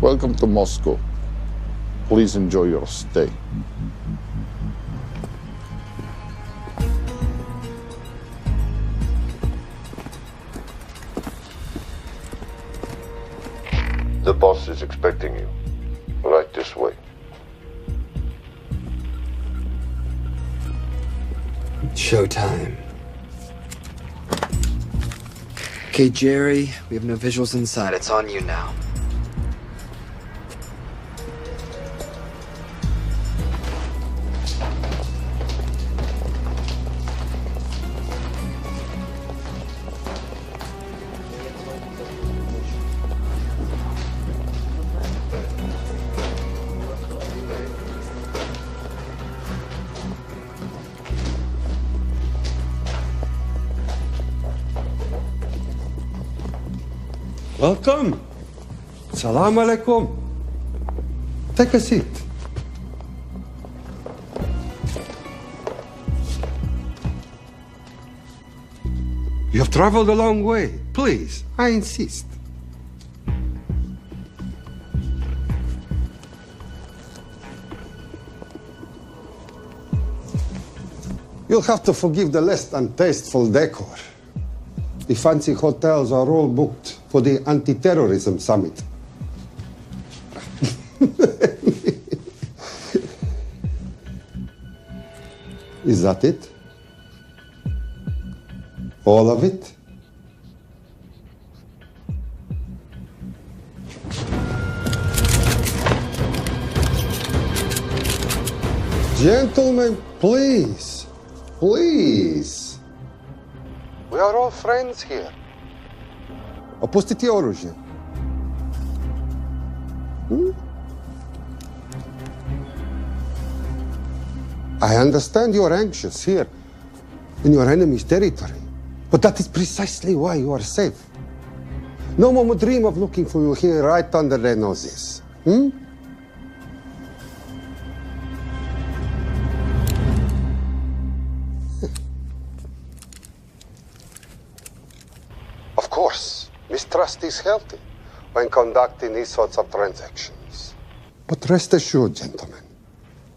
Welcome to Moscow. Please enjoy your stay. The boss is expecting you. Right this way. Showtime. Okay, Jerry, we have no visuals inside. It's on you now. Welcome. Salam alaikum. Take a seat. You have traveled a long way. Please, I insist. You'll have to forgive the less than tasteful decor. The fancy hotels are all booked for the anti-terrorism summit. Is that it? All of it? Gentlemen, please, please. We are all friends here. Opustite oružje. I understand you're anxious here in your enemy's territory, but that is precisely why you are safe. No one would dream of looking for you here right under their noses. Of course, mistrust is healthy when conducting these sorts of transactions. But rest assured, gentlemen,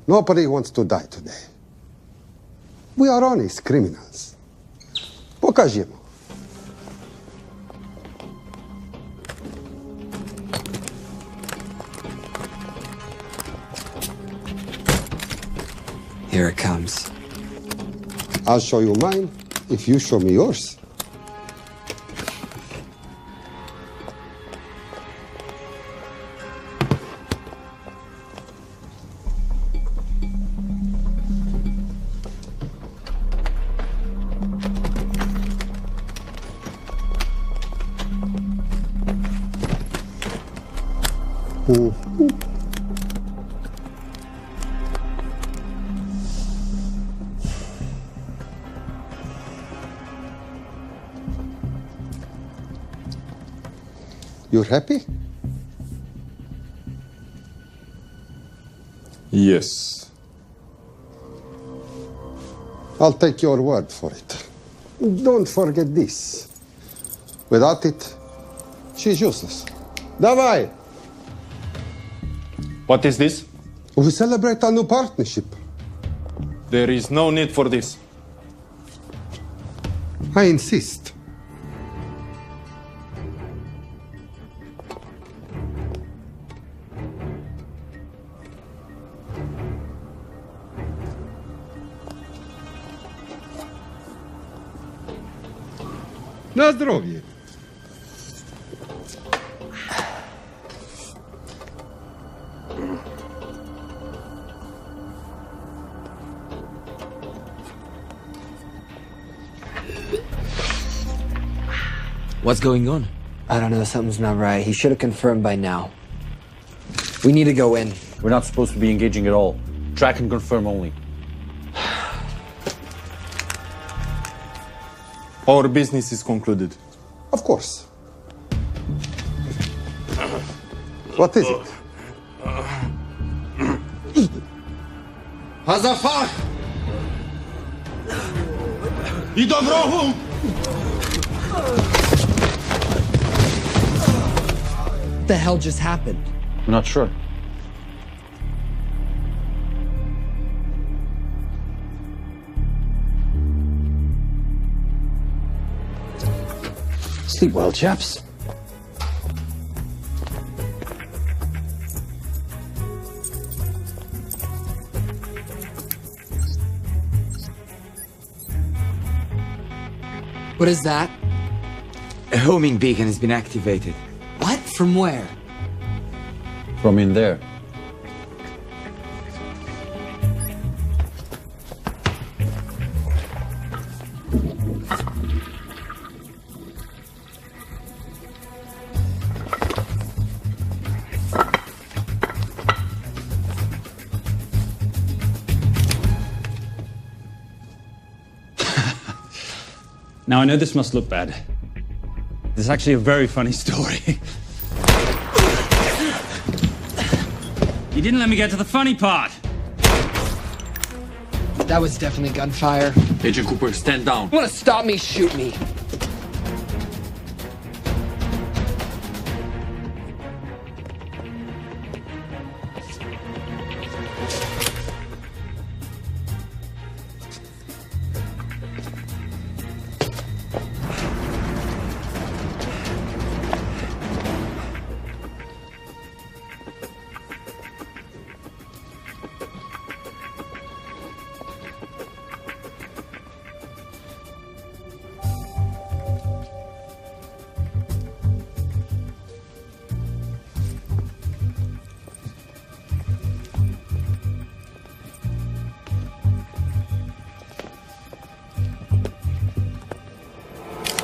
nobody wants to die today. We are honest criminals. Pokażemy. Here it comes. I'll show you mine if you show me yours. You're happy? Yes. I'll take your word for it. Don't forget this. Without it, she's useless. Давай! What is this? We celebrate our new partnership. There is no need for this. I insist. Na zdrowie. What's going on? I don't know, something's not right. He should have confirmed by now. We need to go in. We're not supposed to be engaging at all. Track and confirm only. Our business is concluded. Of course. What is it? Hazafar! I do wrogu! What the hell just happened? I'm not sure. Sleep well, chaps. What is that? A homing beacon has been activated. What? From where? From in there. Now, I know this must look bad. This is actually a very funny story. You didn't let me get to the funny part. That was definitely gunfire. Agent Cooper, stand down. You wanna stop me, shoot me.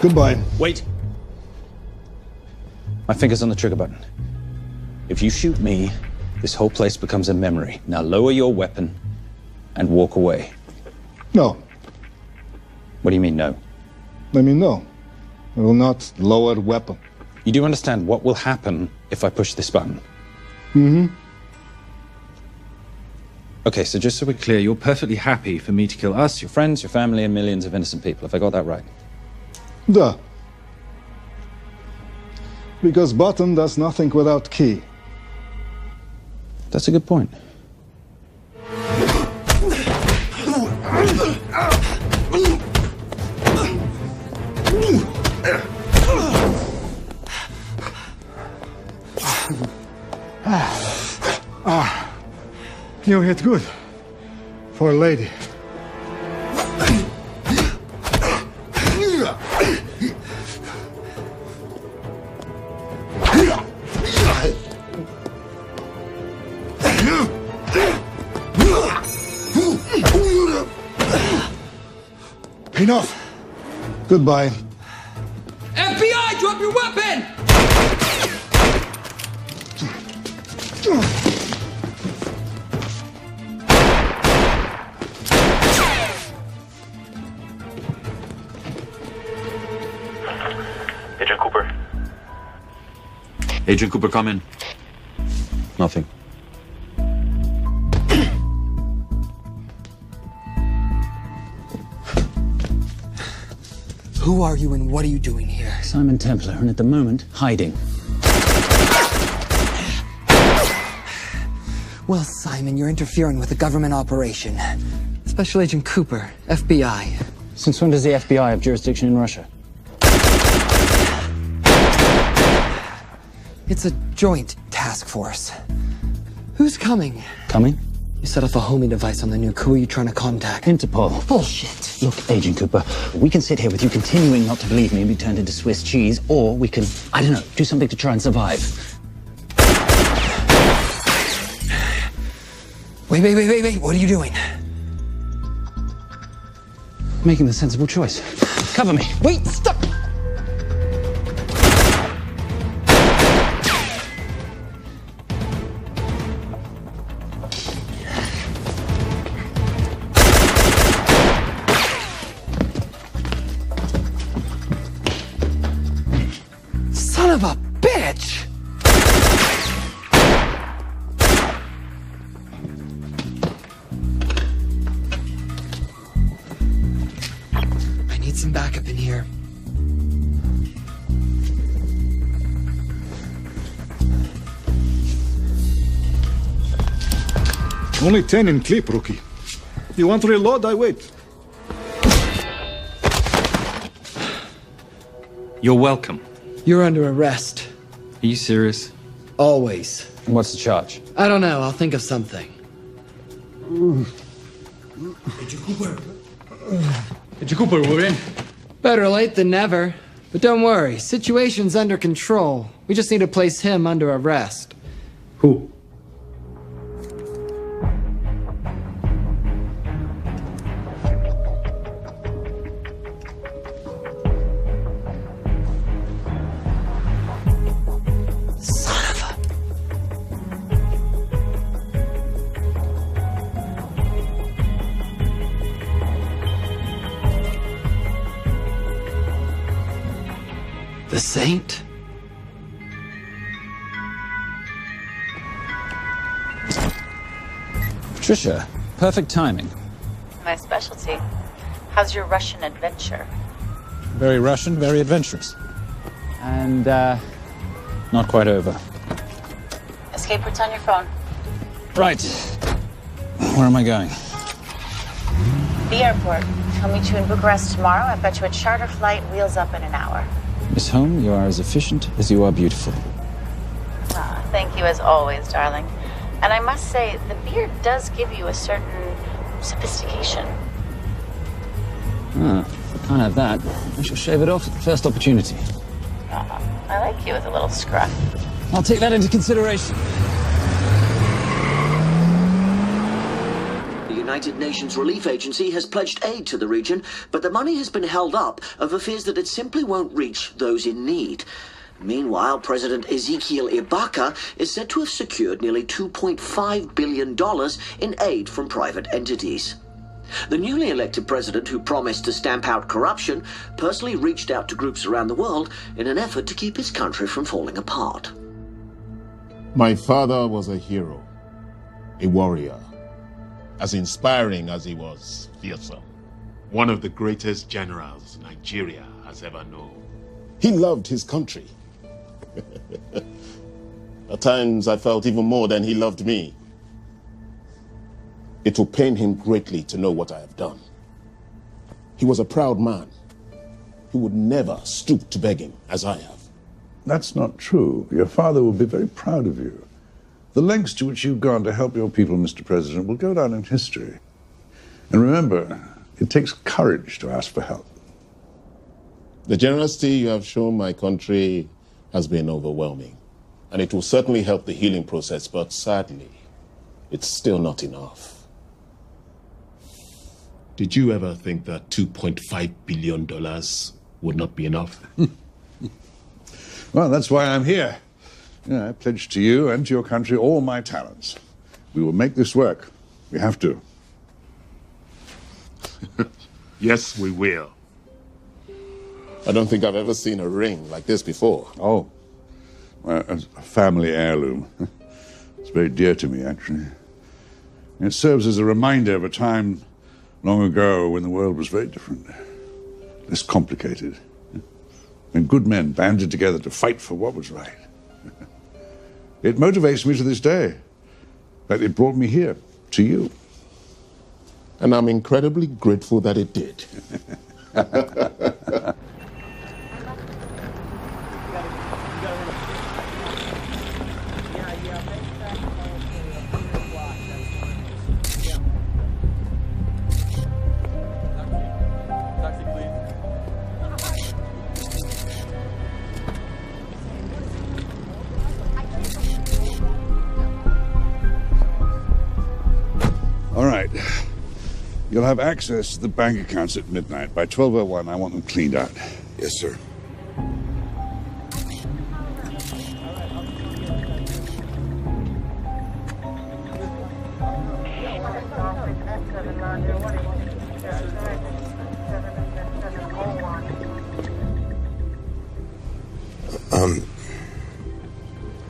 Goodbye. Wait. My finger's on the trigger button. If you shoot me, this whole place becomes a memory. Now lower your weapon and walk away. No. What do you mean, no? I mean, no. I will not lower weapon. You do understand what will happen if I push this button? Mm-hmm. Okay, so just so we're clear, you're perfectly happy for me to kill us, your friends, your family, and millions of innocent people. Have I got that right? Duh. Because button does nothing without key. That's a good point. You hit good. For a lady. Enough. Goodbye. FBI, drop your weapon! Agent Cooper. Agent Cooper, come in. Nothing. Who are you and what are you doing here? Simon Templar, and at the moment, hiding. Well, Simon, you're interfering with a government operation. Special Agent Cooper, FBI. Since when does the FBI have jurisdiction in Russia? It's a joint task force. Who's coming? Coming? You set off a homing device on the nuke. Who are you trying to contact? Interpol. Bullshit. Look, Agent Cooper, we can sit here with you continuing not to believe me and be turned into Swiss cheese, or we can, I don't know, do something to try and survive. Wait. What are you doing? Making the sensible choice. Cover me. Wait, stop! Son of a bitch! I need some backup in here. Only 10 in clip, rookie. You want to reload? I wait. You're welcome. You're under arrest. Are you serious? Always. What's the charge? I don't know. I'll think of something. Agent Cooper, we're in. Better late than never. But don't worry. Situation's under control. We just need to place him under arrest. Who? The Saint? Patricia, perfect timing. My specialty. How's your Russian adventure? Very Russian, very adventurous. And, not quite over. Escape routes on your phone. Right. Where am I going? The airport. I'll meet you in Bucharest tomorrow. I've got you a charter flight, wheels up in an hour. Miss Holm, you are as efficient as you are beautiful. Ah, thank you as always, darling. And I must say, the beard does give you a certain sophistication. Ah, if I can't have that, I shall shave it off at the first opportunity. I like you as a little scruff. I'll take that into consideration. The United Nations Relief Agency has pledged aid to the region, but the money has been held up over fears that it simply won't reach those in need. Meanwhile, President Ezekiel Ibaka is said to have secured nearly $2.5 billion in aid from private entities. The newly elected president, who promised to stamp out corruption, personally reached out to groups around the world in an effort to keep his country from falling apart. My father was a hero, a warrior, as inspiring as he was fearsome. One of the greatest generals Nigeria has ever known. He loved his country. At times I felt even more than he loved me. It will pain him greatly to know what I have done. He was a proud man who would never stoop to begging as I have. That's not true. Your father will be very proud of you. The lengths to which you've gone to help your people, Mr. President, will go down in history. And remember, it takes courage to ask for help. The generosity you have shown my country has been overwhelming, and it will certainly help the healing process, but sadly, it's still not enough. Did you ever think that $2.5 billion would not be enough? Well, that's why I'm here. I pledge to you and to your country all my talents. We will make this work. We have to. Yes, we will. I don't think I've ever seen a ring like this before. Oh, well, a family heirloom. It's very dear to me, actually. It serves as a reminder of a time long ago when the world was very different, less complicated, when good men banded together to fight for what was right. It motivates me to this day. That it brought me here, to you. And I'm incredibly grateful that it did. All right. You'll have access to the bank accounts at midnight. By 12:01, I want them cleaned out. Yes, sir.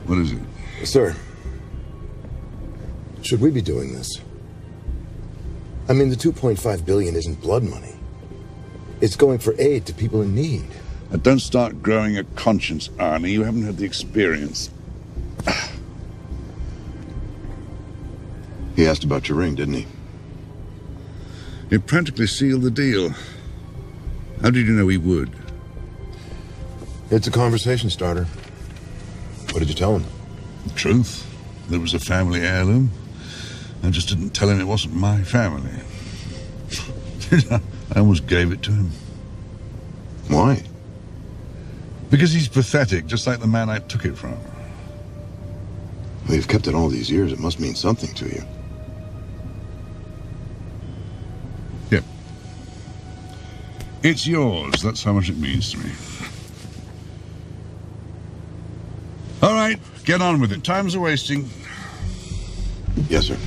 What is it? Sir, should we be doing this? I mean, the $2.5 billion isn't blood money. It's going for aid to people in need. Don't start growing a conscience, Arnie. You haven't had the experience. He asked about your ring, didn't he? It practically sealed the deal. How did you know he would? It's a conversation starter. What did you tell him? The truth. There was a family heirloom. I just didn't tell him it wasn't my family. I almost gave it to him. Why? Because he's pathetic, just like the man I took it from. Well, you've kept it all these years. It must mean something to you. Yep. It's yours. That's how much it means to me. All right, get on with it. Time's a wasting. Yes, sir.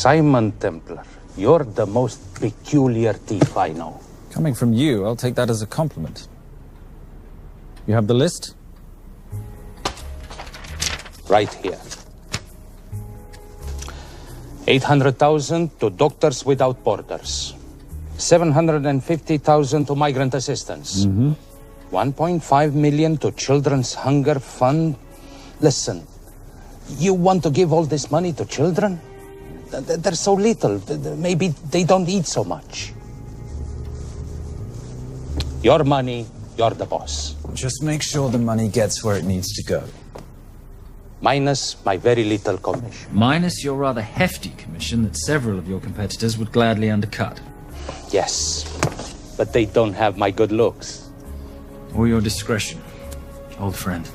Simon Templar, you're the most peculiar thief I know. Coming from you, I'll take that as a compliment. You have the list? Right here. 800,000 to Doctors Without Borders. 750,000 to migrant assistance. 1.5 million to Children's Hunger Fund. Listen, you want to give all this money to children? They're so little. Maybe they don't eat so much. Your money, you're the boss. Just make sure the money gets where it needs to go. Minus my very little commission. Minus your rather hefty commission that several of your competitors would gladly undercut. Yes, but they don't have my good looks. Or your discretion, old friend.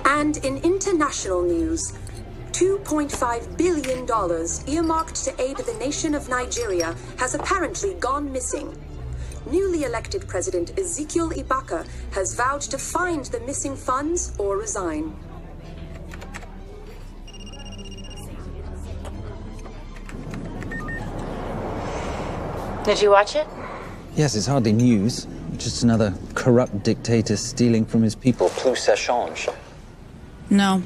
And in international news, $2.5 billion earmarked to aid the nation of Nigeria has apparently gone missing. Newly elected President Ezekiel Ibaka has vowed to find the missing funds or resign. Did you watch it? Yes, it's hardly news. Just another corrupt dictator stealing from his people. Plus ça change. No,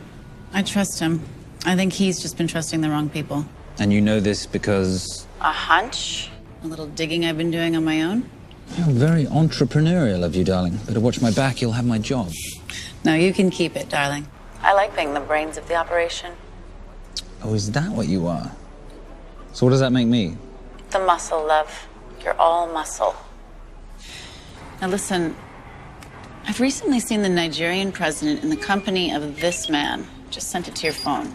I trust him. I think he's just been trusting the wrong people. And you know this because... A hunch? A little digging I've been doing on my own? You're very entrepreneurial of you, darling. Better watch my back, you'll have my job. No, you can keep it, darling. I like being the brains of the operation. Oh, is that what you are? So what does that make me? The muscle, love. You're all muscle. Now listen, I've recently seen the Nigerian president in the company of this man. Just sent it to your phone.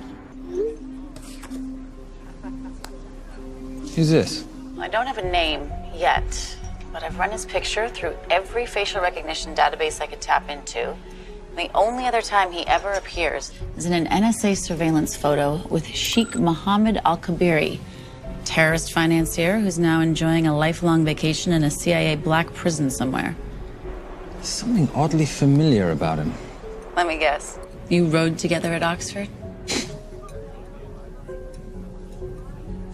Who's this? I don't have a name yet, but I've run his picture through every facial recognition database I could tap into. The only other time he ever appears is in an NSA surveillance photo with Sheikh Mohammed Al-Kabiri, terrorist financier who's now enjoying a lifelong vacation in a CIA black prison somewhere. There's something oddly familiar about him. Let me guess. You rode together at Oxford?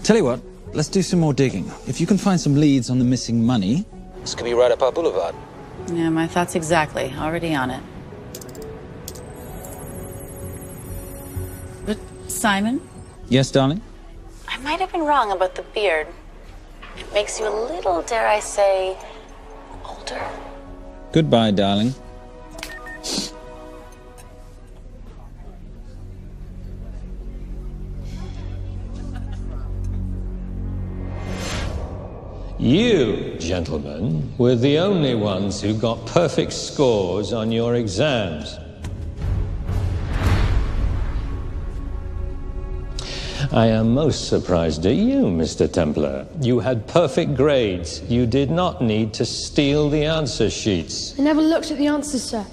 Tell you what, let's do some more digging. If you can find some leads on the missing money, this could be right up our boulevard. Yeah, my thoughts exactly. Already on it. Simon? Yes, darling? I might have been wrong about the beard. It makes you a little, dare I say, older. Goodbye, darling. You, gentlemen, were the only ones who got perfect scores on your exams. I am most surprised at you, Mr. Templar. You had perfect grades. You did not need to steal the answer sheets. I never looked at the answers, sir.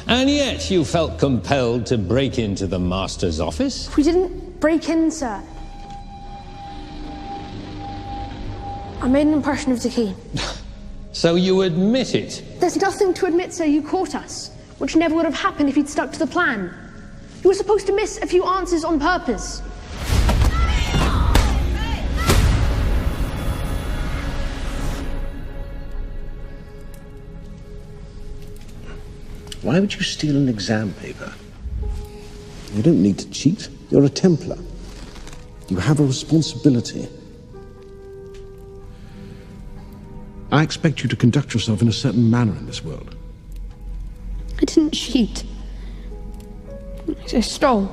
And yet you felt compelled to break into the master's office? We didn't break in, sir. I made an impression of the key. So you admit it? There's nothing to admit, sir. You caught us, which never would have happened if you'd stuck to the plan. You were supposed to miss a few answers on purpose. Why would you steal an exam paper? You don't need to cheat. You're a Templar. You have a responsibility. I expect you to conduct yourself in a certain manner in this world. I didn't cheat. I stole.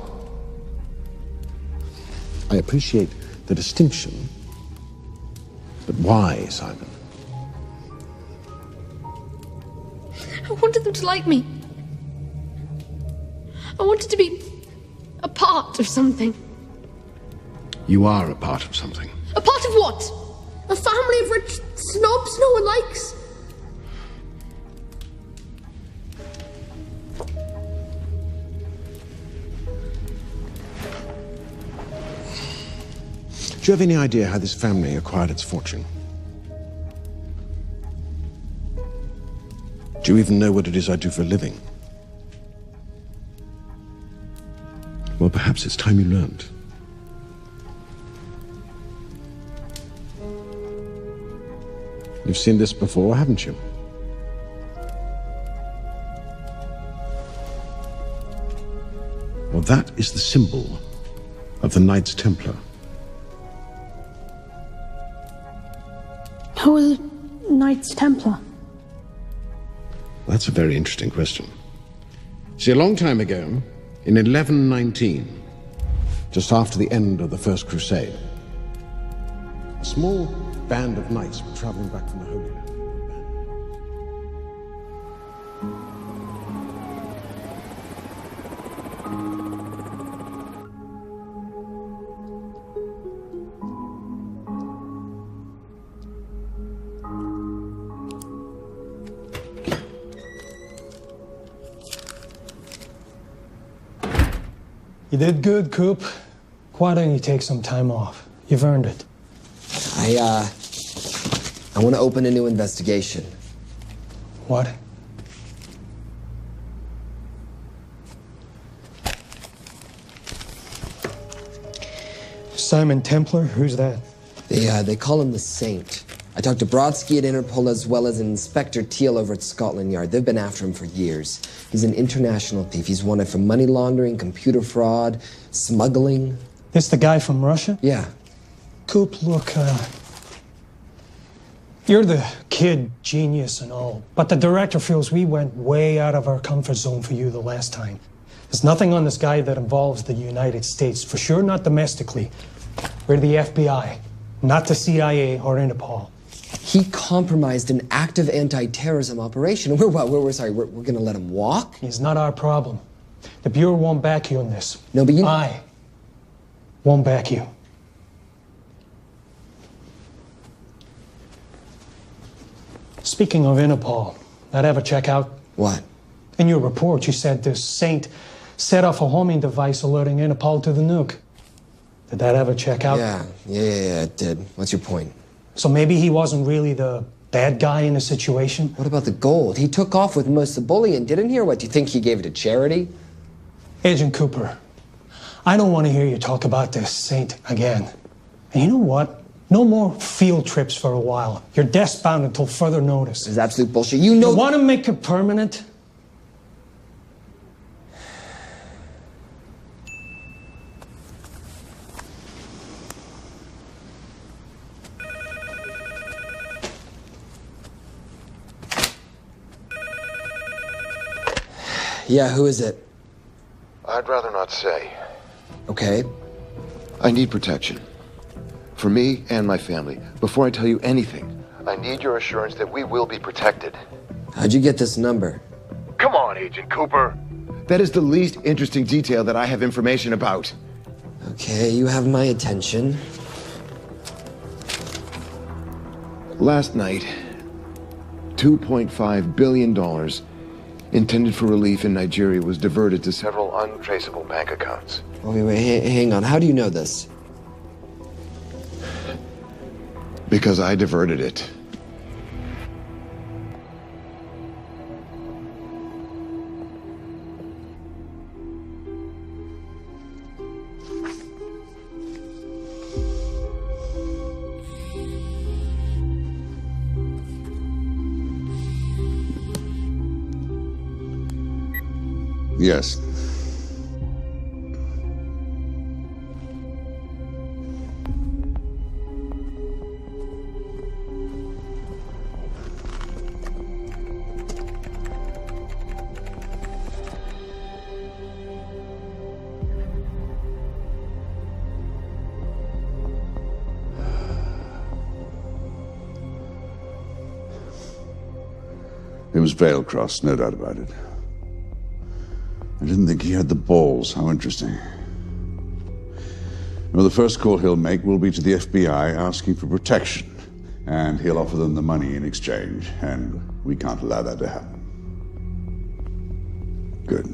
I appreciate the distinction, but why, Simon? I wanted them to like me. I wanted to be a part of something. You are a part of something. A part of what? A family of rich snobs no one likes? Do you have any idea how this family acquired its fortune? Do you even know what it is I do for a living? Well, perhaps it's time you learned. You've seen this before, haven't you? Well, that is the symbol of the Knights Templar. Who are the Knights Templar? That's a very interesting question. See, a long time ago, in 1119, just after the end of the First Crusade, a small band of knights were traveling back from the Holy Land. You did good, Coop. Why don't you take some time off? You've earned it. I want to open a new investigation. What? Simon Templar? Who's that? They call him the Saint. I talked to Brodsky at Interpol as well as Inspector Teal over at Scotland Yard. They've been after him for years. He's an international thief. He's wanted for money laundering, computer fraud, smuggling. This the guy from Russia? Yeah. Coop, look, you're the kid genius and all, but the director feels we went way out of our comfort zone for you the last time. There's nothing on this guy that involves the United States, for sure not domestically. We're the FBI, not the CIA or Interpol. He compromised an active anti-terrorism operation. We're gonna let him walk? It's not our problem. The Bureau won't back you on this. No, but I won't back you. Speaking of Interpol, that ever check out? What? In your report, you said this Saint set off a homing device alerting Interpol to the nuke. Did that ever check out? Yeah, it did. What's your point? So maybe he wasn't really the bad guy in the situation? What about the gold? He took off with most of the bullion, didn't he? Or what, do you think he gave it to charity? Agent Cooper, I don't want to hear you talk about this Saint again. And you know what? No more field trips for a while. You're desk-bound until further notice. It's absolute bullshit. You know... You want to make it permanent? Yeah, who is it? I'd rather not say. Okay. I need protection. For me and my family. Before I tell you anything, I need your assurance that we will be protected. How'd you get this number? Come on, Agent Cooper. That is the least interesting detail that I have information about. Okay, you have my attention. Last night, $2.5 billion intended for relief in Nigeria was diverted to several untraceable bank accounts. Wait, hang on. How do you know this? Because I diverted it. Yes. It was Veilcross, no doubt about it. I didn't think he had the balls. How interesting. Well, the first call he'll make will be to the FBI asking for protection. And he'll offer them the money in exchange. And we can't allow that to happen. Good.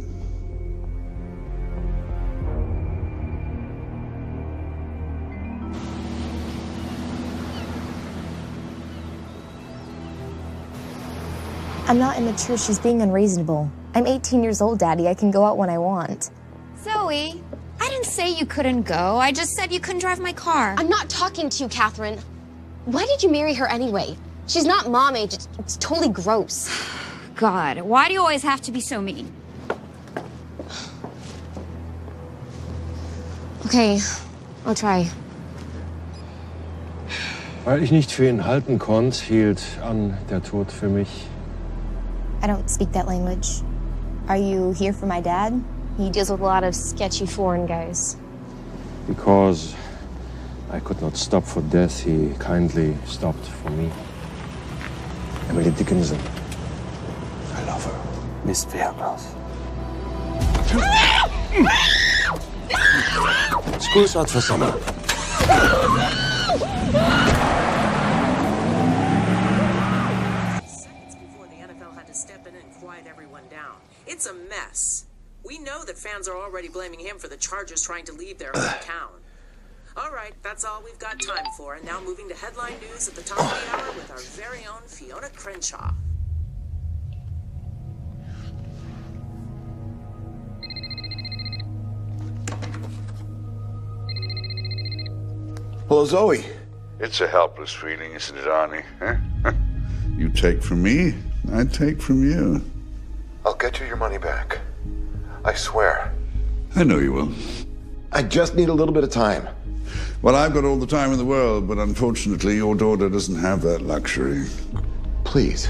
I'm not immature. She's being unreasonable. I'm 18 years old, Daddy. I can go out when I want. Zoe, I didn't say you couldn't go. I just said you couldn't drive my car. I'm not talking to you, Catherine. Why did you marry her anyway? She's not mom age. It's totally gross. God, why do you always have to be so mean? Okay, I'll try. Weil ich nicht für ihn halten konnte, hielt an der Tod für mich. I don't speak that language. Are you here for my dad? He deals with a lot of sketchy foreign guys. Because I could not stop for death, he kindly stopped for me. Emily Dickinson. I love her. Miss Veilcross. School's out for summer. It's a mess. We know that fans are already blaming him for the Chargers trying to leave their hometown. All right, that's all we've got time for. And now moving to headline news at the top of the hour with our very own Fiona Crenshaw. Hello, Zoe. It's a helpless feeling, isn't it, Arnie? Huh? You take from me, I take from you. I'll get you your money back. I swear. I know you will. I just need a little bit of time. Well, I've got all the time in the world, but unfortunately your daughter doesn't have that luxury. Please,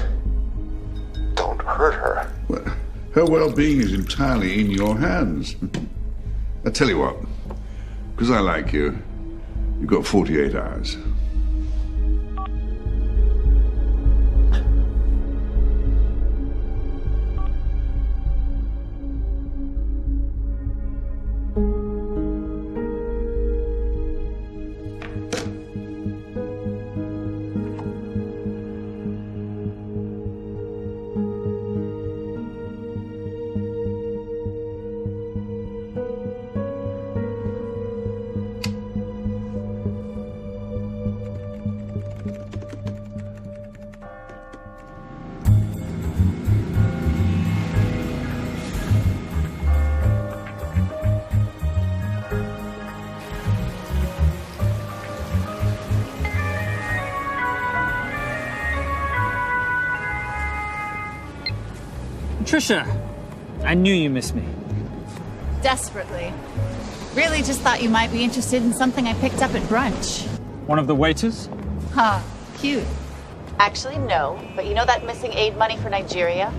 don't hurt her. Well, her well-being is entirely in your hands. I tell you what, because I like you, you've got 48 hours. Trisha, I knew you missed me. Desperately. Really just thought you might be interested in something I picked up at brunch. One of the waiters? Huh, cute. Actually, no, but you know that missing aid money for Nigeria?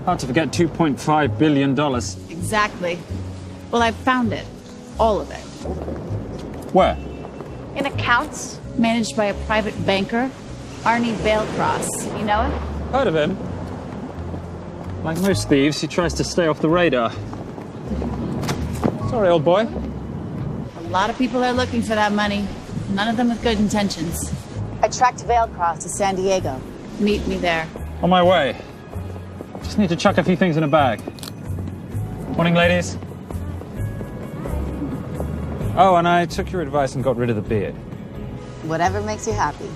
Hard to forget $2.5 billion. Exactly. Well, I found it. All of it. Where? In accounts managed by a private banker, Arnie Vailcross. You know him? Heard of him. Like most thieves, he tries to stay off the radar. Sorry, old boy. A lot of people are looking for that money. None of them with good intentions. I tracked Vailcross to San Diego. Meet me there. On my way. Just need to chuck a few things in a bag. Morning, ladies. Oh, and I took your advice and got rid of the beard. Whatever makes you happy.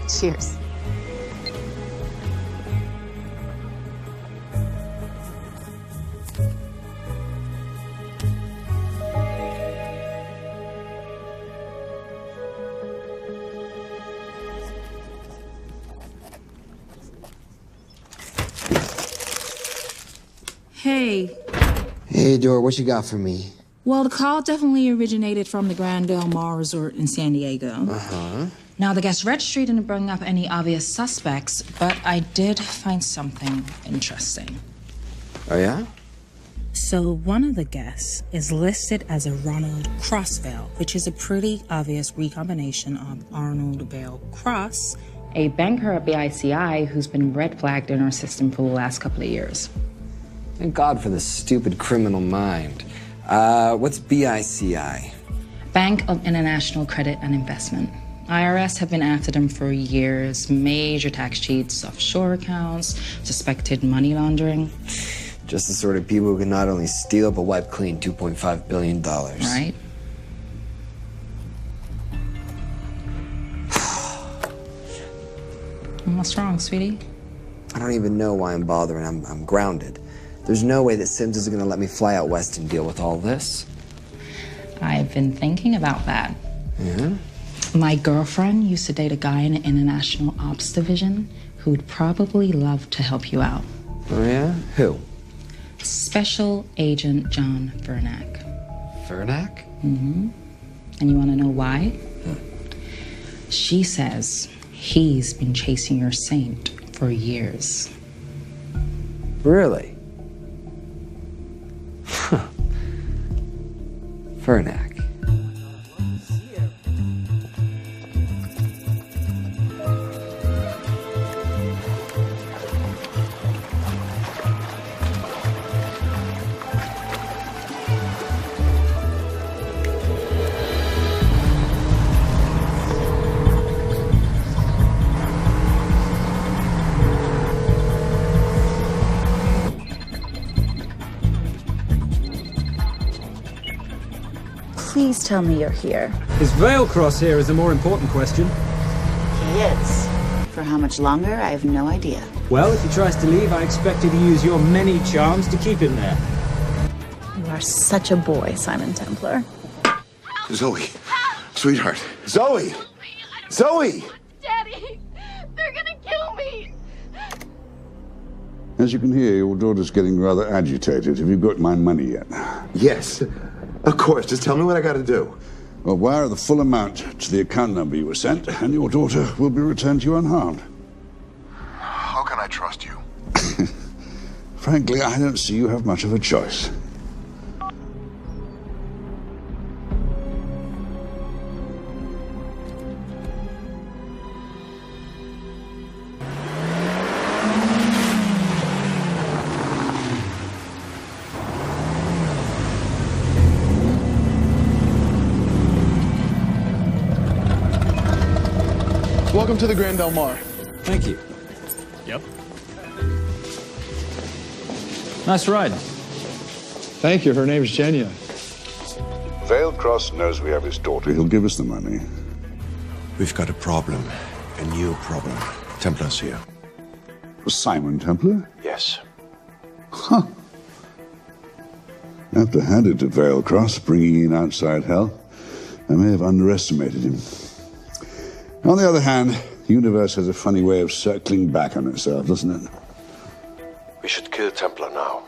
Cheers. Hey. Hey, Dora, what you got for me? Well, the call definitely originated from the Grand Del Mar Resort in San Diego. Uh-huh. Now, the guest registry didn't bring up any obvious suspects, but I did find something interesting. Oh, yeah? So, one of the guests is listed as a Ronald Crossvale, which is a pretty obvious recombination of Arnold Vale Cross, a banker at BICI who's been red flagged in our system for the last couple of years. Thank God for the stupid criminal mind. What's BICI? Bank of International Credit and Investment. IRS have been after them for years. Major tax cheats, offshore accounts, suspected money laundering. Just the sort of people who can not only steal but wipe clean $2.5 billion. Right? What's wrong, sweetie? I don't even know why I'm bothering. I'm grounded. There's no way that Sims is going to let me fly out west and deal with all this. I've been thinking about that. Yeah? My girlfriend used to date a guy in the International Ops Division who'd probably love to help you out. Oh, yeah? Who? Special Agent John Vernack. Vernack? Mm-hmm. And you want to know why? She says he's been chasing your saint for years. Really? Vernack. Please tell me you're here. Is Vailcross here is the more important question. He is. For how much longer, I have no idea. Well, if he tries to leave, I expect you to use your many charms to keep him there. You are such a boy, Simon Templar. Zoe. Sweetheart. Zoe! Zoe! Daddy, they're gonna kill me. As you can hear, your daughter's getting rather agitated. Have you got my money yet? Yes. Of course. Just tell me what I gotta do. Well, wire the full amount to the account number you were sent, and your daughter will be returned to you unharmed. How can I trust you? Frankly, I don't see you have much of a choice. Welcome to the Grand Del Mar. Thank you. Yep. Nice ride. Thank you. Her name's Genya. Vailcross knows we have his daughter. He'll give us the money. We've got a problem. A new problem. Templar's here. Simon Templar? Yes. Huh. I have to hand it to Vailcross, bringing in outside help. I may have underestimated him. On the other hand, the universe has a funny way of circling back on itself, doesn't it? We should kill Templar now.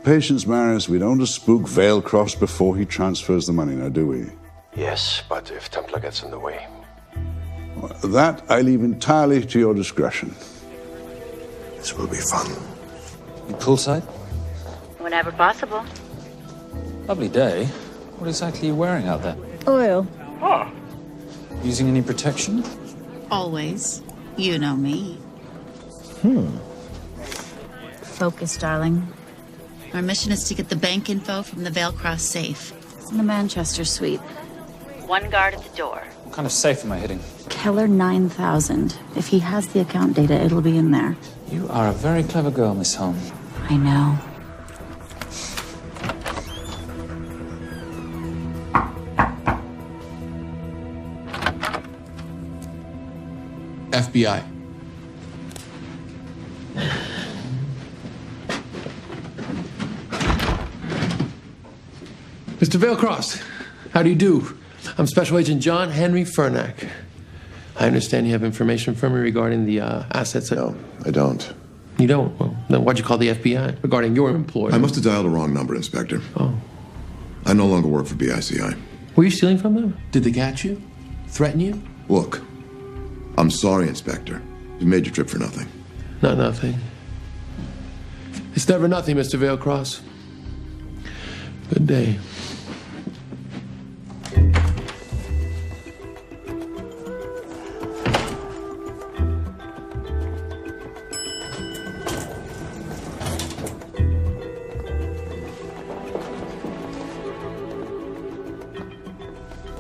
Patience, Maris. We don't want to spook Vailcross before he transfers the money, now, do we? Yes, but if Templar gets in the way. Well, that I leave entirely to your discretion. This will be fun. You poolside? Whenever possible. Lovely day. What exactly are you wearing out there? Oil. Using any protection? Always. You know me. Hmm. Focus, darling. Our mission is to get the bank info from the Veilcross safe. It's in the Manchester suite. One guard at the door. What kind of safe am I hitting? Keller 9000. If he has the account data, it'll be in there. You are a very clever girl, Miss Holm. I know. FBI. Mr. Veilcross, how do you do? I'm Special Agent John Henry Fernack. I understand you have information from me regarding the assets. No, I don't. You don't? Well, then why'd you call the FBI regarding your employer? I must have dialed the wrong number, Inspector. Oh. I no longer work for BICI. Were you stealing from them? Did they catch you? Threaten you? Look, I'm sorry, Inspector. You made your trip for nothing. Not nothing. It's never nothing, Mr. Veilcross. Good day.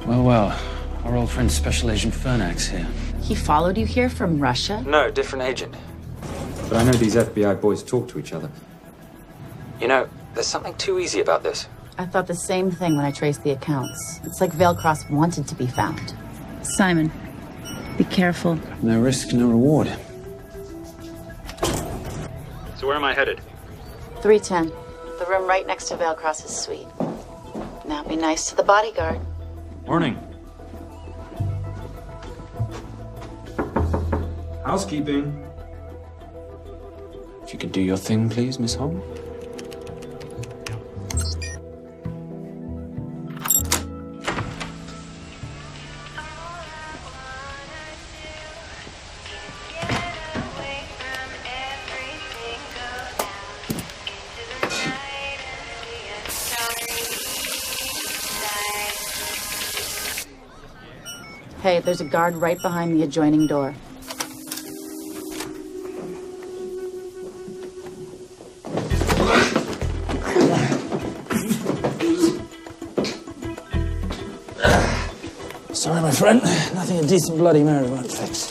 Well, our old friend Special Agent Fernack's here. He followed you here from Russia? No, different agent. But I know these FBI boys talk to each other. You know, there's something too easy about this. I thought the same thing when I traced the accounts. It's like Veilcross wanted to be found. Simon, be careful. No risk, no reward. So where am I headed? 310. The room right next to Veilcross's suite. Now be nice to the bodyguard. Morning. Housekeeping. If you could do your thing, please, Miss Holm. Hey, there's a guard right behind the adjoining door. Sorry, my friend. Nothing a decent Bloody Mary won't fix.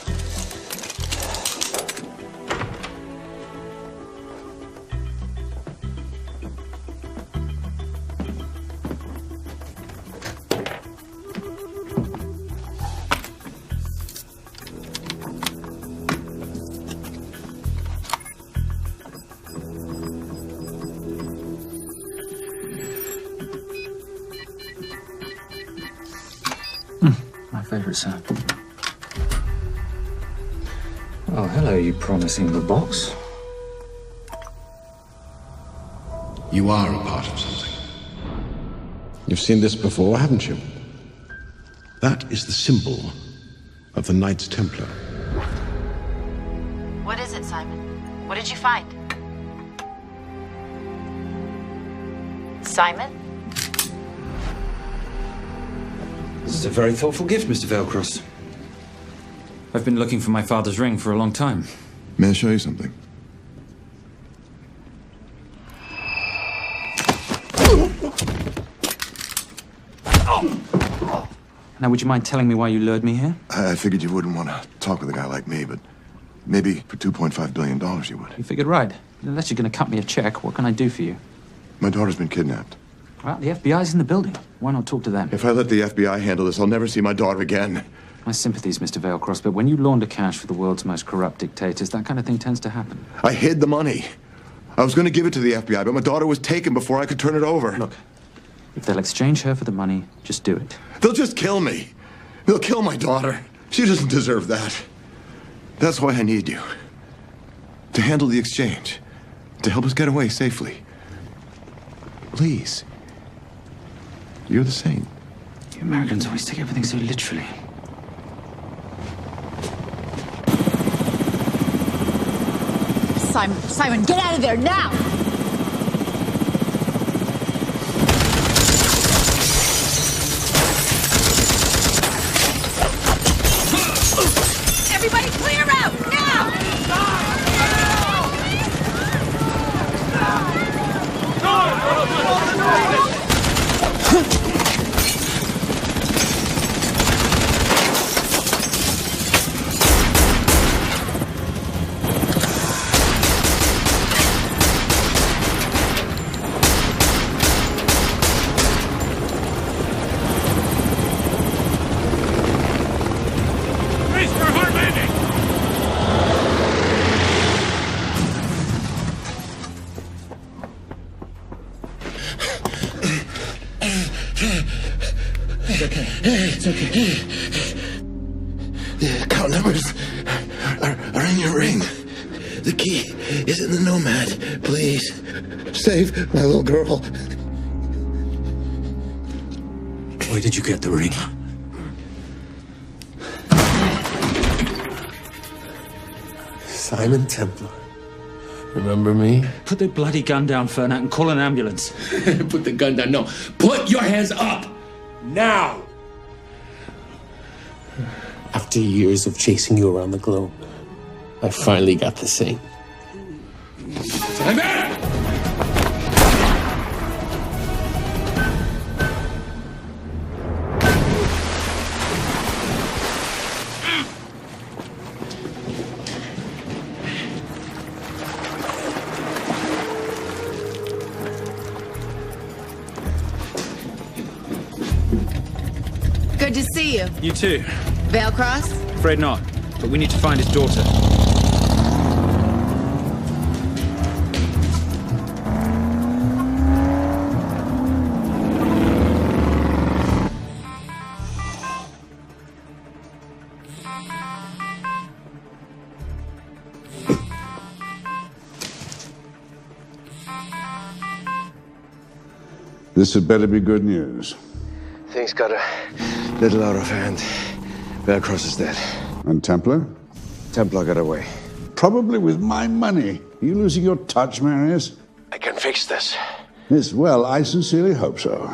Favorite sound. Oh, hello, you promising little box. You are a part of something. You've seen this before, haven't you? That is the symbol of the Knights Templar. What is it, Simon? What did you find? Simon? This is a very thoughtful gift, Mr. Veilcross. I've been looking for my father's ring for a long time. May I show you something? Now, would you mind telling me why you lured me here? I figured you wouldn't want to talk with a guy like me, but maybe for $2.5 billion you would. You figured right. Unless you're going to cut me a check, what can I do for you? My daughter's been kidnapped. Well, the FBI's in the building. Why not talk to them? If I let the FBI handle this, I'll never see my daughter again. My sympathies, Mr. Veilcross, but when you launder cash for the world's most corrupt dictators, that kind of thing tends to happen. I hid the money. I was going to give it to the FBI, but my daughter was taken before I could turn it over. Look, if they'll exchange her for the money, just do it. They'll just kill me. They'll kill my daughter. She doesn't deserve that. That's why I need you. To handle the exchange. To help us get away safely. Please. You're the saint. You Americans always take everything so literally. Simon, get out of there now! Everybody clear out, now! It's okay. The account numbers are in your ring. The key is in the Nomad. Please, save my little girl. Where did you get the ring? Simon Templar. Remember me? Put the bloody gun down, Fernak, and call an ambulance. Put the gun down. No. Put your hands up! Now! After years of chasing you around the globe, I finally got the thing. Simon! Good to see you. You too. Vale Cross? Afraid not, but we need to find his daughter. This had better be good news. Things got a little out of hand. Vale Cross is dead. And Templar? Templar got away. Probably with my money. Are you losing your touch, Marius? I can fix this. Yes, well, I sincerely hope so.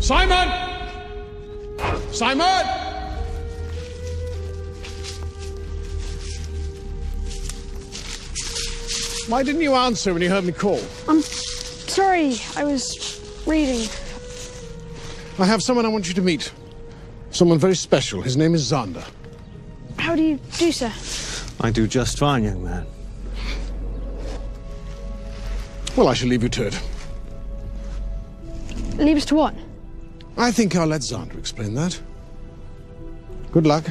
Simon! Simon! Why didn't you answer when you heard me call? I'm sorry, I was reading. I have someone I want you to meet. Someone very special. His name is Xander. How do you do, sir? I do just fine, young man. Well, I shall leave you to it. Leave us to what? I think I'll let Xander explain that. Good luck.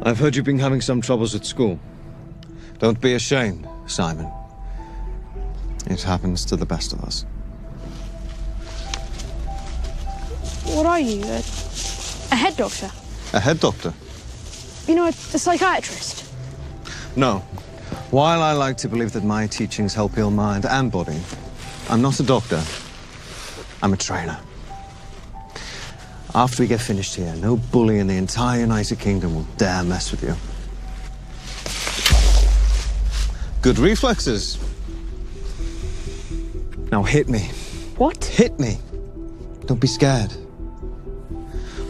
I've heard you've been having some troubles at school. Don't be ashamed, Simon. It happens to the best of us. What are you? A head doctor? A head doctor? You know, a psychiatrist? No. While I like to believe that my teachings help heal mind and body, I'm not a doctor. I'm a trainer. After we get finished here, no bully in the entire United Kingdom will dare mess with you. Good reflexes. Now hit me. What? Hit me. Don't be scared.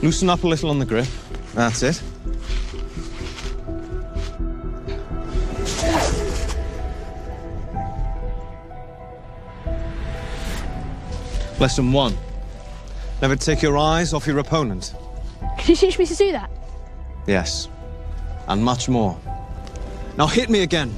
Loosen up a little on the grip. That's it. Lesson 1. Never take your eyes off your opponent. Can you teach me to do that? Yes. And much more. Now hit me again.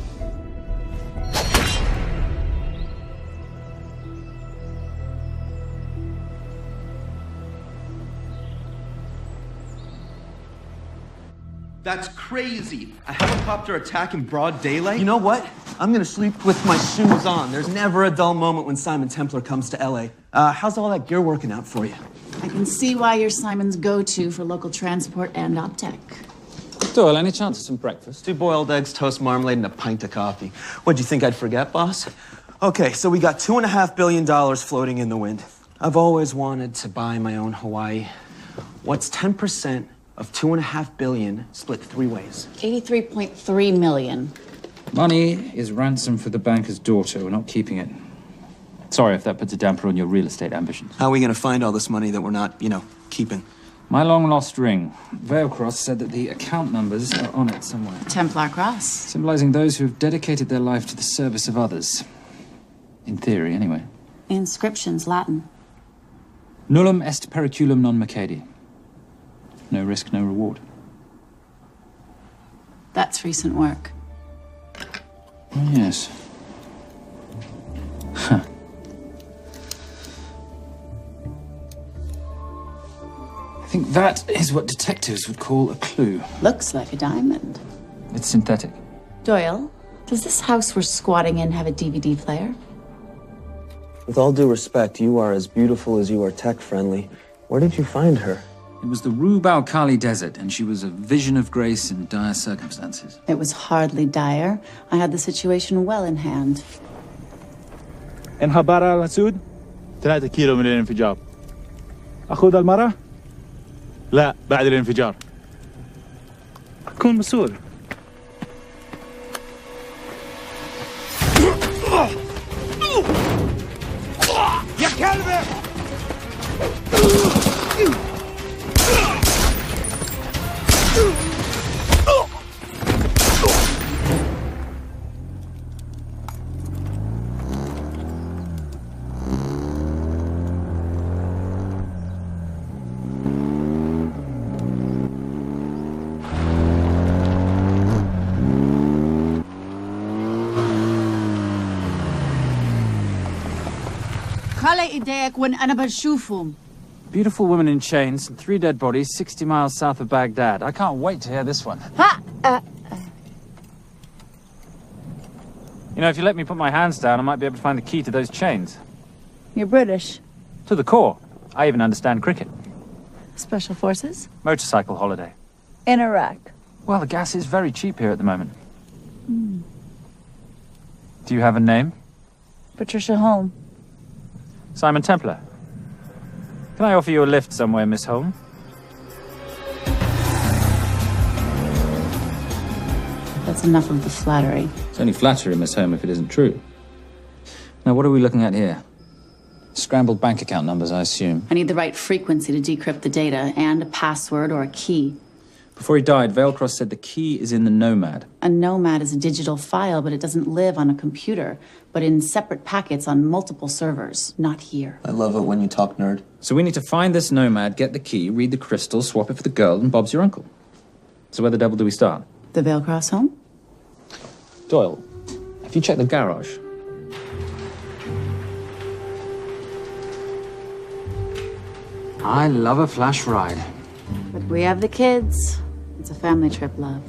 That's crazy. A helicopter attack in broad daylight? You know what? I'm gonna sleep with my shoes on. There's never a dull moment when Simon Templar comes to LA. How's all that gear working out for you? I can see why you're Simon's go-to for local transport and OpTech. Doyle, any chance of some breakfast? 2 boiled eggs, toast, marmalade, and a pint of coffee. What'd you think I'd forget, boss? Okay, so we got $2.5 billion floating in the wind. I've always wanted to buy my own Hawaii. What's 10% of $2.5 billion split 3 ways? 83.3 million. Money is ransom for the banker's daughter. We're not keeping it. Sorry if that puts a damper on your real estate ambitions. How are we gonna find all this money that we're not, keeping? My long-lost ring. Veilcross said that the account numbers are on it somewhere. Templar Cross. Symbolizing those who have dedicated their life to the service of others. In theory, anyway. The inscription's Latin. Nullum est periculum non mercedi. No risk, no reward. That's recent work. Oh, yes. Huh. I think that is what detectives would call a clue. Looks like a diamond. It's synthetic. Doyle, does this house we're squatting in have a DVD player? With all due respect, you are as beautiful as you are tech-friendly. Where did you find her? It was the Rub al-Khali Desert, and she was a vision of grace in dire circumstances. It was hardly dire. I had the situation well in hand. انخبار على السود 3 كيلو من الانفجار. أخذ المرة؟ لا بعد الانفجار. أكون مسؤول. يا كلبة! خلي ايديك وين انا بشوفهم. Beautiful woman in chains and 3 dead bodies 60 miles south of Baghdad. I can't wait to hear this one. You know, if you let me put my hands down, I might be able to find the key to those chains. You're British. To the core. I even understand cricket. Special Forces? Motorcycle holiday. In Iraq. Well, the gas is very cheap here at the moment. Do you have a name? Patricia Holm. Simon Templar. Can I offer you a lift somewhere, Miss Holm? That's enough of the flattery. It's only flattery, Miss Holm, if it isn't true. Now, what are we looking at here? Scrambled bank account numbers, I assume. I need the right frequency to decrypt the data and a password or a key. Before he died, Veilcross said the key is in the Nomad. A Nomad is a digital file, but it doesn't live on a computer, but in separate packets on multiple servers, not here. I love it when you talk nerd. So we need to find this Nomad, get the key, read the crystal, swap it for the girl, and Bob's your uncle. So where the devil do we start? The Veilcross home? Doyle, have you checked the garage? I love a flash ride. But we have the kids. It's a family trip, love.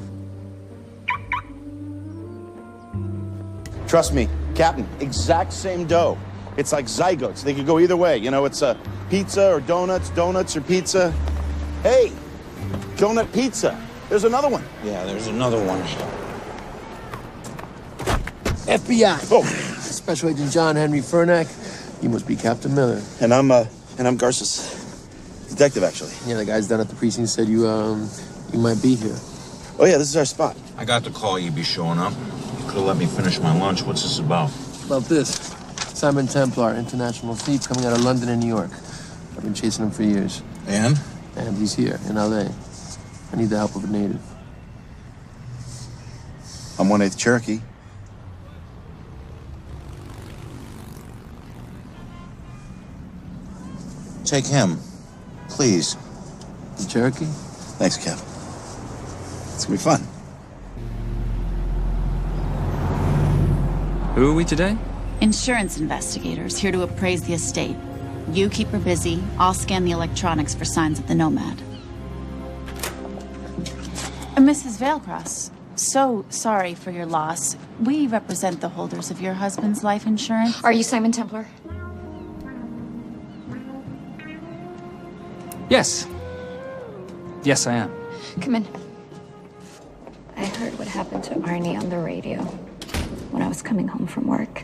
Trust me, Captain, exact same dough. It's like zygotes. They could go either way. You know, it's a pizza or donuts, donuts or pizza. Hey, donut pizza. There's another one. Yeah, there's another one. FBI. Oh. Special Agent John Henry Furnack. You must be Captain Miller. And I'm Garces. Detective, actually. Yeah, the guys down at the precinct said you might be here. Oh, yeah, this is our spot. I got the call you'd be showing up. You could have let me finish my lunch. What's this about? About this. Simon Templar, international thief coming out of London and New York. I've been chasing him for years. And? And he's here, in L.A. I need the help of a native. I'm 1/8 Cherokee. Take him. Please. The Cherokee? Thanks, Kev. It's gonna be fun. Who are we today? Insurance investigators here to appraise the estate. You keep her busy. I'll scan the electronics for signs of the Nomad. Mrs. Veilcross, so sorry for your loss. We represent the holders of your husband's life insurance. Are you Simon Templar? Yes. Yes, I am. Come in. heard what happened to Arnie on the radio when I was coming home from work.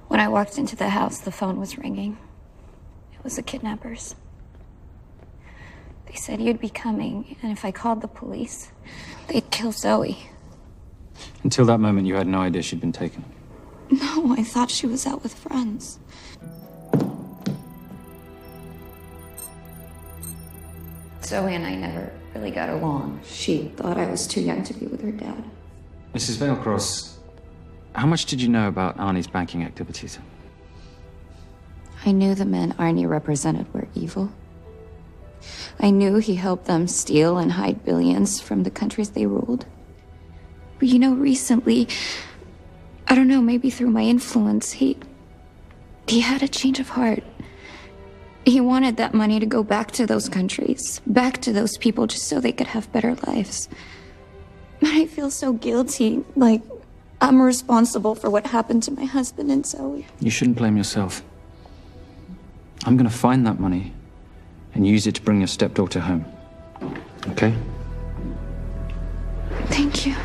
When I walked into the house, the phone was ringing. It was the kidnappers. They said you'd be coming, and if I called the police, they'd kill Zoe. Until that moment, you had no idea she'd been taken. No, I thought she was out with friends. Zoe and I never really got along. She thought I was too young to be with her dad. Mrs. Veilcross, how much did you know about Arnie's banking activities? I knew the men Arnie represented were evil. I knew he helped them steal and hide billions from the countries they ruled. But you know, recently, I don't know, maybe through my influence, he had a change of heart. He wanted that money to go back to those countries, back to those people, just so they could have better lives. But I feel so guilty, like I'm responsible for what happened to my husband and Zoe. You shouldn't blame yourself. I'm gonna find that money and use it to bring your stepdaughter home. Okay? Thank you.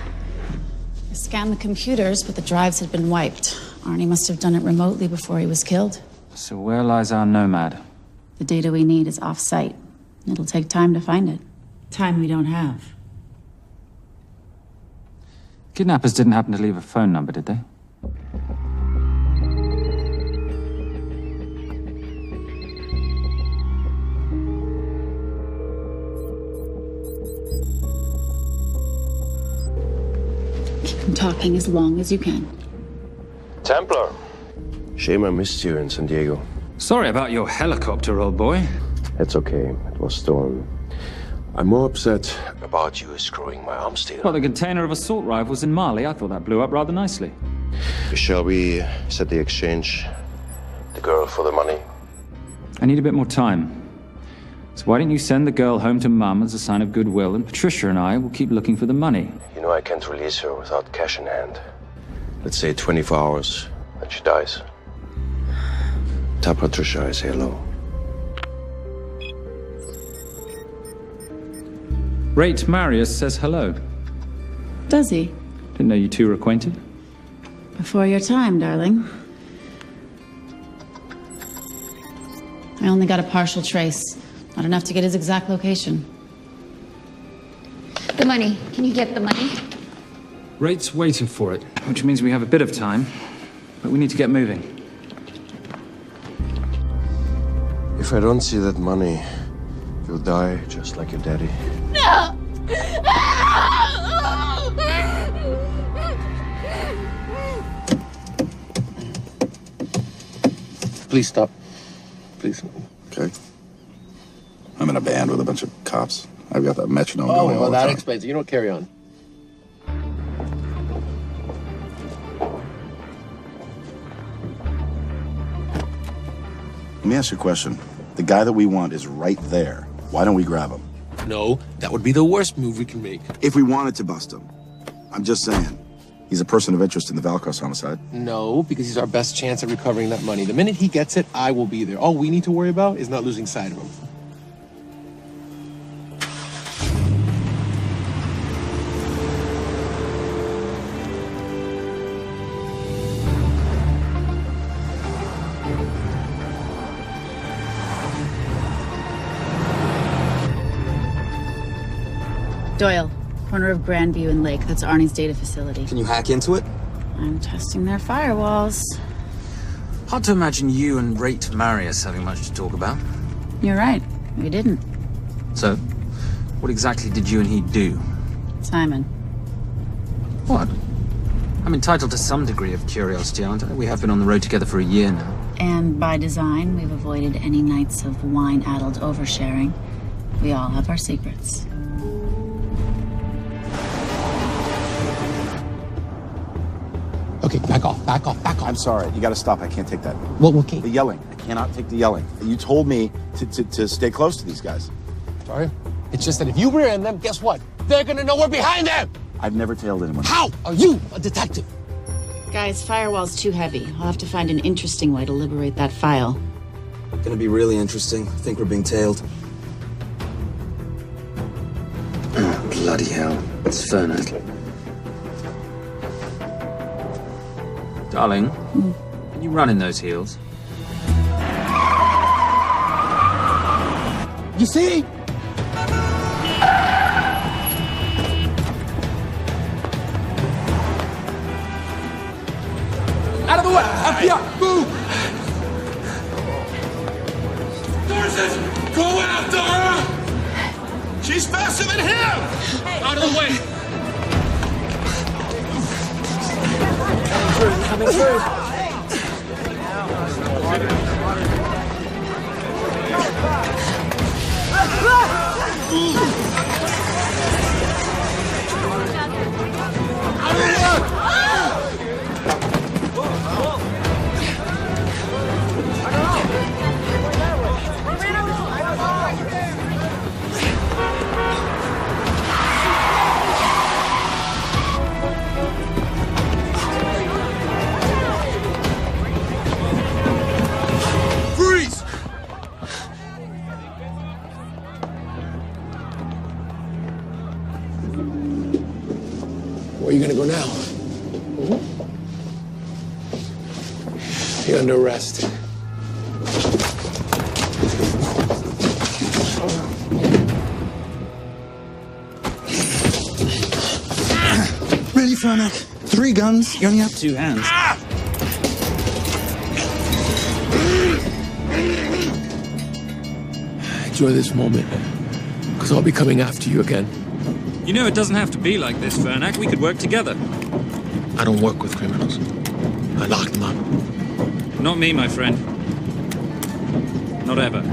I scanned the computers, but the drives had been wiped. Arnie must have done it remotely before he was killed. So where lies our nomad? The data we need is off-site. It'll take time to find it. Time we don't have. Kidnappers didn't happen to leave a phone number, did they? Keep them talking as long as you can. Templar. Shame I missed you in San Diego. Sorry about your helicopter, old boy. It's okay. It was stormy. I'm more upset about you screwing my arms deal. Well, the container of assault rifles in Mali, I thought that blew up rather nicely. Shall we set the exchange? The girl for the money? I need a bit more time. So why don't you send the girl home to Mum as a sign of goodwill, and Patricia and I will keep looking for the money. You know I can't release her without cash in hand. Let's say 24 hours, then she dies. Tell Patricia I say hello. Rate Marius says hello. Does he? Didn't know you two were acquainted. Before your time, darling. I only got a partial trace. Not enough to get his exact location. The money. Can you get the money? Rate's waiting for it, which means we have a bit of time, but we need to get moving. If I don't see that money, you'll die just like your daddy. No! Please stop. Please. Okay. I'm in a band with a bunch of cops. I've got that metronome Oh, going all well, the that time. explains it. You don't carry on. Let me ask you a question. The guy that we want is right there. Why don't we grab him? No, that would be the worst move we can make. If we wanted to bust him. I'm just saying. He's a person of interest in the Valcross homicide. No, because he's our best chance at recovering that money. The minute he gets it, I will be there. All we need to worry about is not losing sight of him. Doyle, corner of Grandview and Lake. That's Arnie's data facility. Can you hack into it? I'm testing their firewalls. Hard to imagine you and Rate Marius having much to talk about. You're right. We didn't. So, what exactly did you and he do? Simon. What? I'm entitled to some degree of curiosity, aren't I? We have been on the road together for a year now. And by design, we've avoided any nights of wine-addled oversharing. We all have our secrets. Okay, back off, back off, back off. I'm sorry. You gotta stop. I can't take that. Well, okay. The yelling. I cannot take the yelling. You told me to stay close to these guys. Sorry? It's just that if you rear end them, guess what? They're gonna know we're behind them! I've never tailed anyone. How are you a detective? Guys, firewall's too heavy. I'll have to find an interesting way to liberate that file. Gonna be really interesting. I think we're being tailed. Bloody hell. It's Fernet. Darling, can you run in those heels? You see? Out of the way! FBI! Move! Forces! Go after her! She's faster than him! Out of the way! Coming through. Freeze! Where are you gonna go now? You're under arrest. Really, Fernac? 3 guns? You only have 2 hands. Enjoy this moment, because I'll be coming after you again. You know it doesn't have to be like this, Fernac. We could work together. I don't work with criminals. I lock them up. Not me, my friend. Not ever.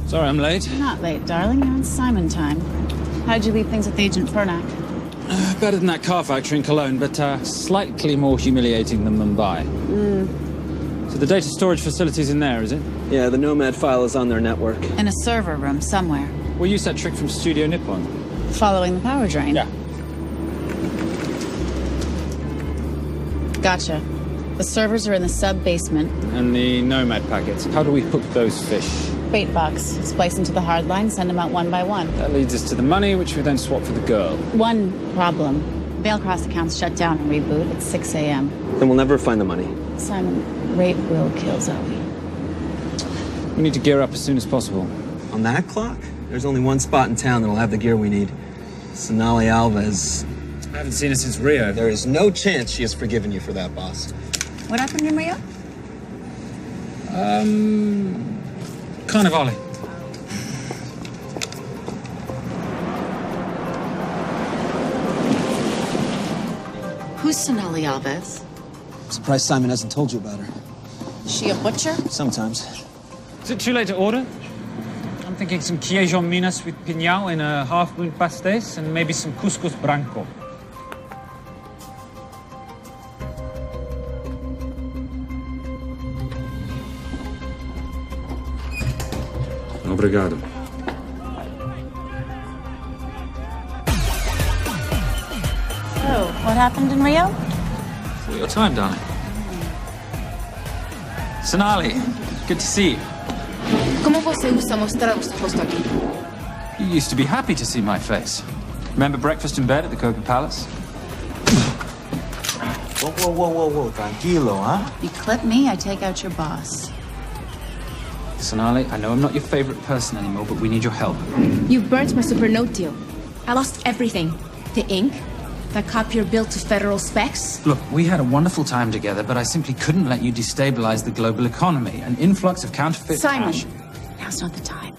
Sorry I'm late. You're not late, darling. You're on Simon time. How'd you leave things with Agent Fernac? Better than that car factory in Cologne, but slightly more humiliating than Mumbai. So the data storage facility's in there, is it? Yeah, the Nomad file is on their network. In a server room somewhere. We'll use that trick from Studio Nippon. Following the power drain? Yeah. Gotcha. The servers are in the sub-basement. And the Nomad packets. How do we hook those fish? Bait box. Splice into the hard line, send them out one by one. That leads us to the money, which we then swap for the girl. One problem. Veilcross accounts shut down and reboot at 6 a.m. Then we'll never find the money. Simon, rape will kill Zoe. We need to gear up as soon as possible. On that clock, there's only one spot in town that'll have the gear we need. Sonali Alves. I haven't seen her since Rio. There is no chance she has forgiven you for that, boss. What happened in Rio? Carnivale. Who's Sonali Alves? I'm surprised Simon hasn't told you about her. Is she a butcher? Sometimes. Is it too late to order? I'm thinking some Queijo Minas with piñao in a half-moon pastéis and maybe some couscous branco. Obrigado. So, what happened in Rio? For your time, darling. Sonali, good to see you. ¿Cómo você usa mostrar o seu rosto aqui? You used to be happy to see my face. Remember breakfast in bed at the Coca Palace? Whoa. Tranquilo, huh? You clip me, I take out your boss. Sonali, I know I'm not your favorite person anymore, but we need your help. You burnt my Supernote deal. I lost everything. The ink, the copier built to federal specs. Look, we had a wonderful time together, but I simply couldn't let you destabilize the global economy. An influx of counterfeit Simon, cash. now's not the time.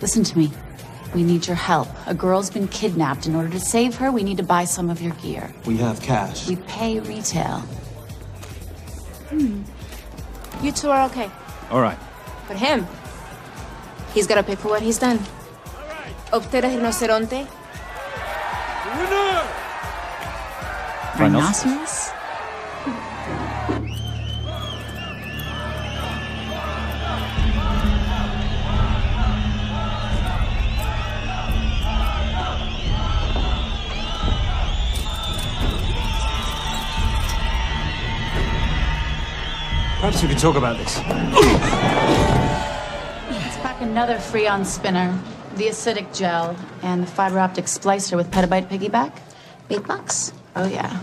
Listen to me. We need your help. A girl's been kidnapped. In order to save her, we need to buy some of your gear. We have cash. We pay retail. You two are okay. All right. But him, he's gotta pay for what he's done. Optera rinoceronte. Rhinoceros? Perhaps we could talk about this. Let's pack another Freon spinner, the acidic gel, and the fiber optic splicer with petabyte piggyback. Big bucks. Oh, yeah.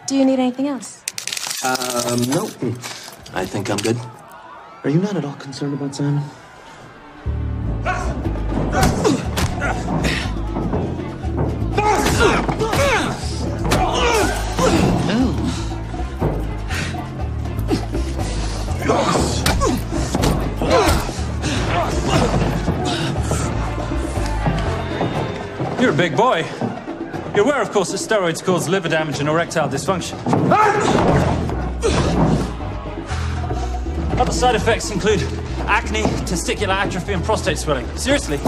Do you need anything else? No. I think I'm good. Are you not at all concerned about Simon? You're a big boy. You're aware, of course, that steroids cause liver damage and erectile dysfunction. Other side effects include acne, testicular atrophy, and prostate swelling. Seriously.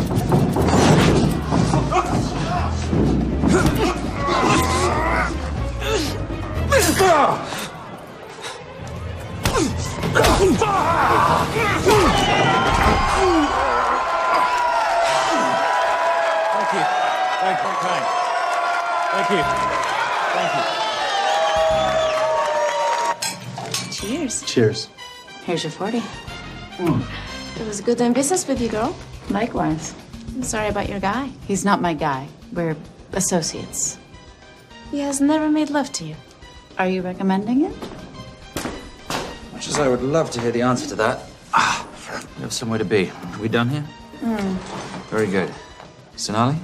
Thank you. Thank you. Kind. Thank you. Thank you. Cheers. Cheers. Here's your 40. It was good doing business with you, girl. Likewise. I'm sorry about your guy. He's not my guy. We're associates. He has never made love to you. Are you recommending it? Much as I would love to hear the answer to that, we have somewhere to be. Are we done here? Very good. Sonali?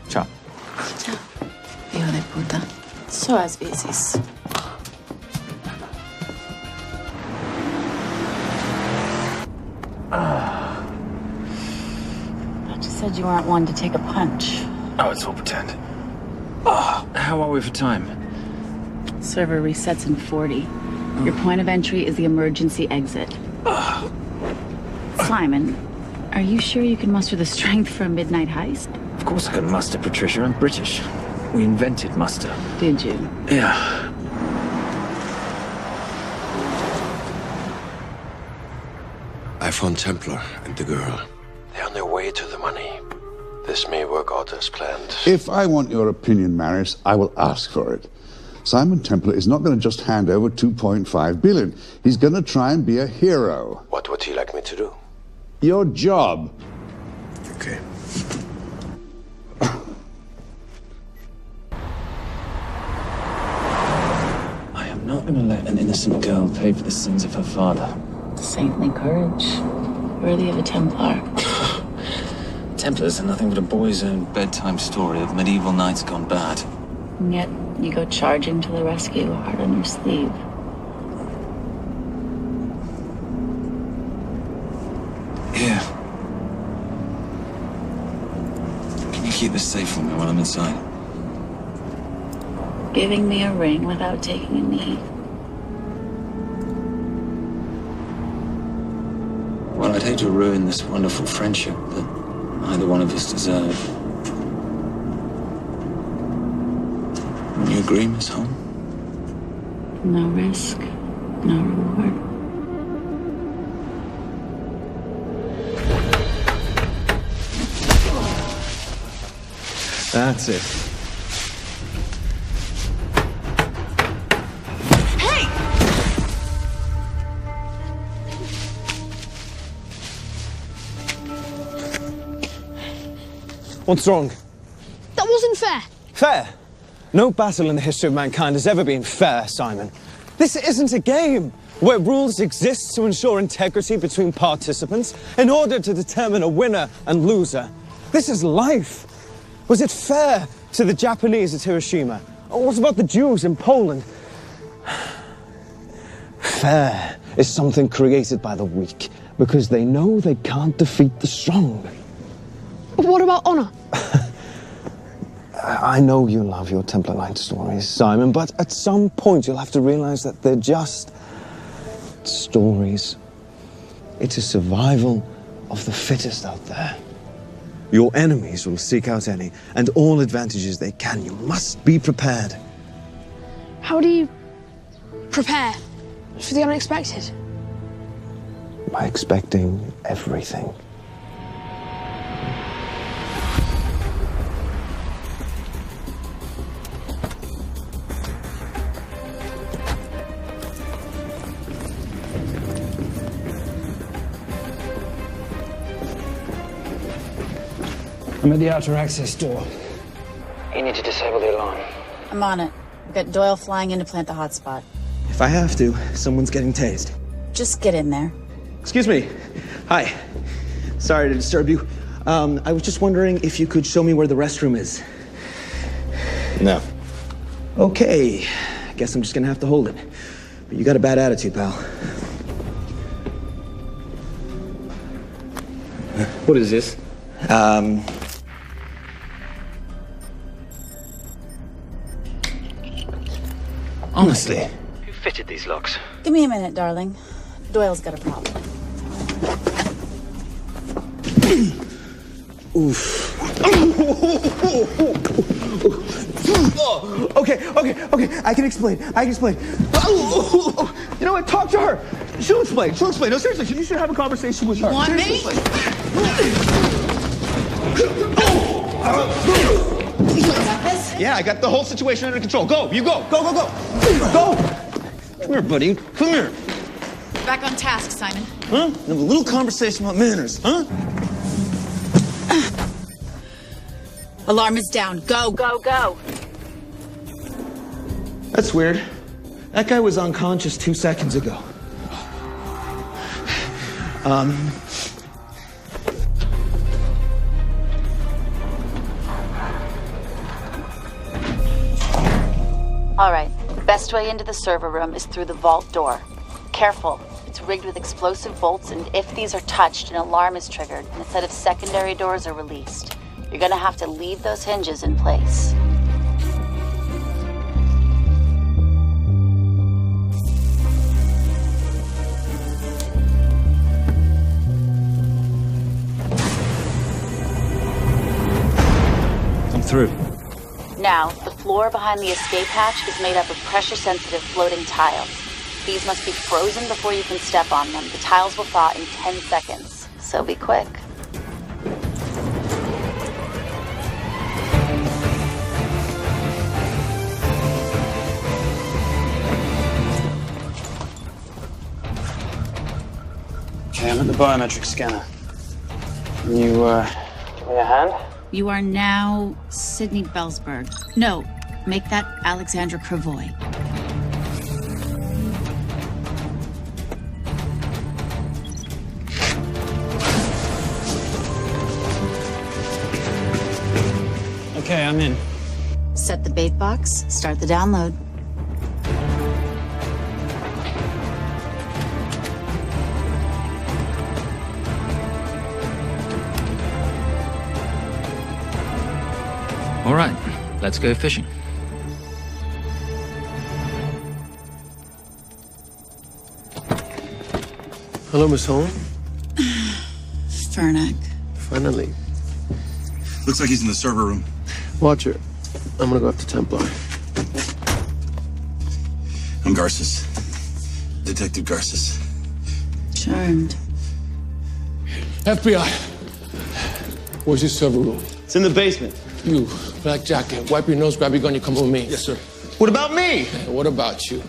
Ciao. Ciao. Hijo de puta. So as veces. Thought you said you weren't one to take a punch. Oh, it's all pretend. How are we for time? Server resets in 40. Your point of entry is the emergency exit. Simon, are you sure you can muster the strength for a midnight heist? Of course I can muster, Patricia. I'm British. We invented muster. Did you? Yeah. I found Templar and the girl. They're on their way to the money. This may work out as planned. If I want your opinion, Maris, I will ask for it. Simon Templar is not going to just hand over 2.5 billion. He's going to try and be a hero. What would he like me to do? Your job. Okay. I am not going to let an innocent girl pay for the sins of her father. Saintly courage. Worthy of a Templar. Templars are nothing but a boy's own bedtime story of medieval knights gone bad. And yet, you go charging to the rescue, heart on your sleeve. Here. Can you keep this safe for me while I'm inside? Giving me a ring without taking a knee. Well, I'd hate to ruin this wonderful friendship that neither one of us deserve. You agree, Miss Holm? No risk, no reward. That's it. Hey! What's wrong? That wasn't fair. Fair? No battle in the history of mankind has ever been fair, Simon. This isn't a game where rules exist to ensure integrity between participants in order to determine a winner and loser. This is life. Was it fair to the Japanese at Hiroshima? Or what about the Jews in Poland? Fair is something created by the weak because they know they can't defeat the strong. But what about honor? I know you love your Templar Knight stories, Simon, but at some point you'll have to realize that they're just stories. It's a survival of the fittest out there. Your enemies will seek out any and all advantages they can. You must be prepared. How do you prepare for the unexpected? By expecting everything. I'm at the outer access door. You need to disable the alarm. I'm on it. We've got Doyle flying in to plant the hotspot. If I have to, someone's getting tased. Just get in there. Excuse me. Hi. Sorry to disturb you. I was just wondering if you could show me where the restroom is. No. Okay. Guess I'm just gonna have to hold it. But you got a bad attitude, pal. What is this? Honestly. Who fitted these locks? Give me a minute, darling. Doyle's got a problem. Oof. Okay. I can explain. You know what? Talk to her. She'll explain. No, seriously, you should have a conversation with her. Want me? Yeah, I got the whole situation under control. Go, you go. Go. Go. Come here, buddy. Come here. Back on task, Simon. Huh? Have a little conversation about manners, huh? Alarm is down. Go. That's weird. That guy was unconscious 2 seconds ago. All right. The best way into the server room is through the vault door. Careful. It's rigged with explosive bolts, and if these are touched, an alarm is triggered, and a set of secondary doors are released. You're gonna have to leave those hinges in place. I'm through. Now, the floor behind the escape hatch is made up of pressure-sensitive floating tiles. These must be frozen before you can step on them. The tiles will thaw in 10 seconds, so be quick. Okay, I'm at the biometric scanner. Can you, give me a hand? You are now Sydney Bellsberg. No, make that Alexandra Cravoy. Okay, I'm in. Set the bait box, start the download. All right, let's go fishing. Hello, Miss Holm. Fernac. Finally. Looks like he's in the server room. Watcher, I'm gonna go up to Templar. I'm Garces. Detective Garces. Charmed. FBI. Where's your server room? It's in the basement. You, black jacket, wipe your nose, grab your gun, you come with me. Yes, sir. What about me? What about you?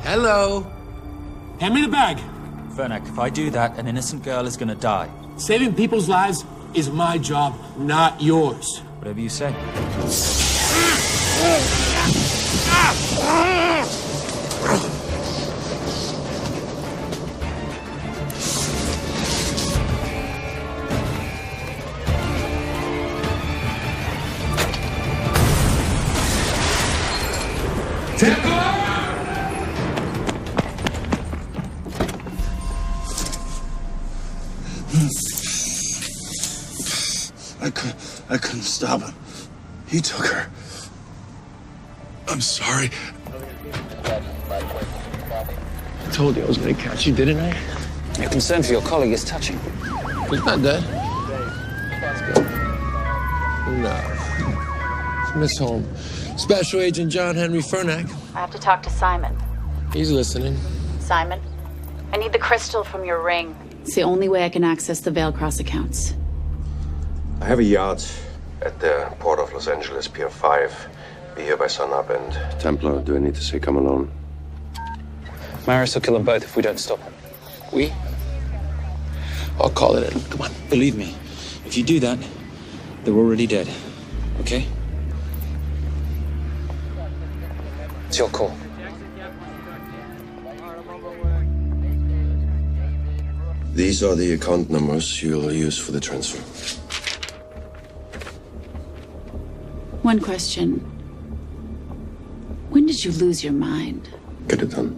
Hello. Hand me the bag. Fernac, if I do that, an innocent girl is gonna die. Saving people's lives is my job, not yours. Whatever you say. Templar! I couldn't stop him. He took her. I'm sorry. I told you I was going to catch you, didn't I? Your concern for your colleague is touching. He's not dead. No. Miss Holmes. Special Agent John Henry Fernack. I have to talk to Simon. He's listening. Simon, I need the crystal from your ring. It's the only way I can access the Veilcross accounts. I have a yacht at the port of Los Angeles, Pier 5. Be here by sunup, and Templar, do I need to say come alone? Maris will kill them both if we don't stop him. We? I'll call it in. Come on. Believe me, if you do that, they're already dead. Okay? It's your call. These are the account numbers you'll use for the transfer. One question. When did you lose your mind? Get it done.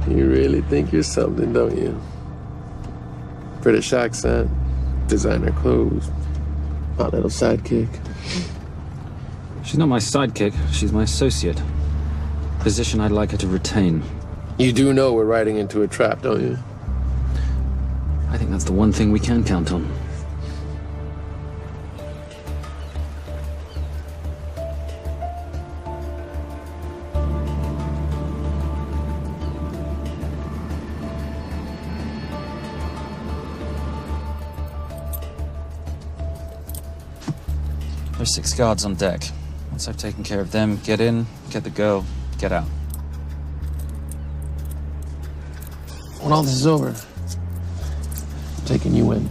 You really think you're something, don't you? British accent, designer clothes, my little sidekick. She's not my sidekick. She's my associate. Position I'd like her to retain. You do know we're riding into a trap, don't you? I think that's the one thing we can count on. There's 6 guards on deck. Once I've taken care of them, get in, get the girl, get out. When all this is over, I'm taking you in.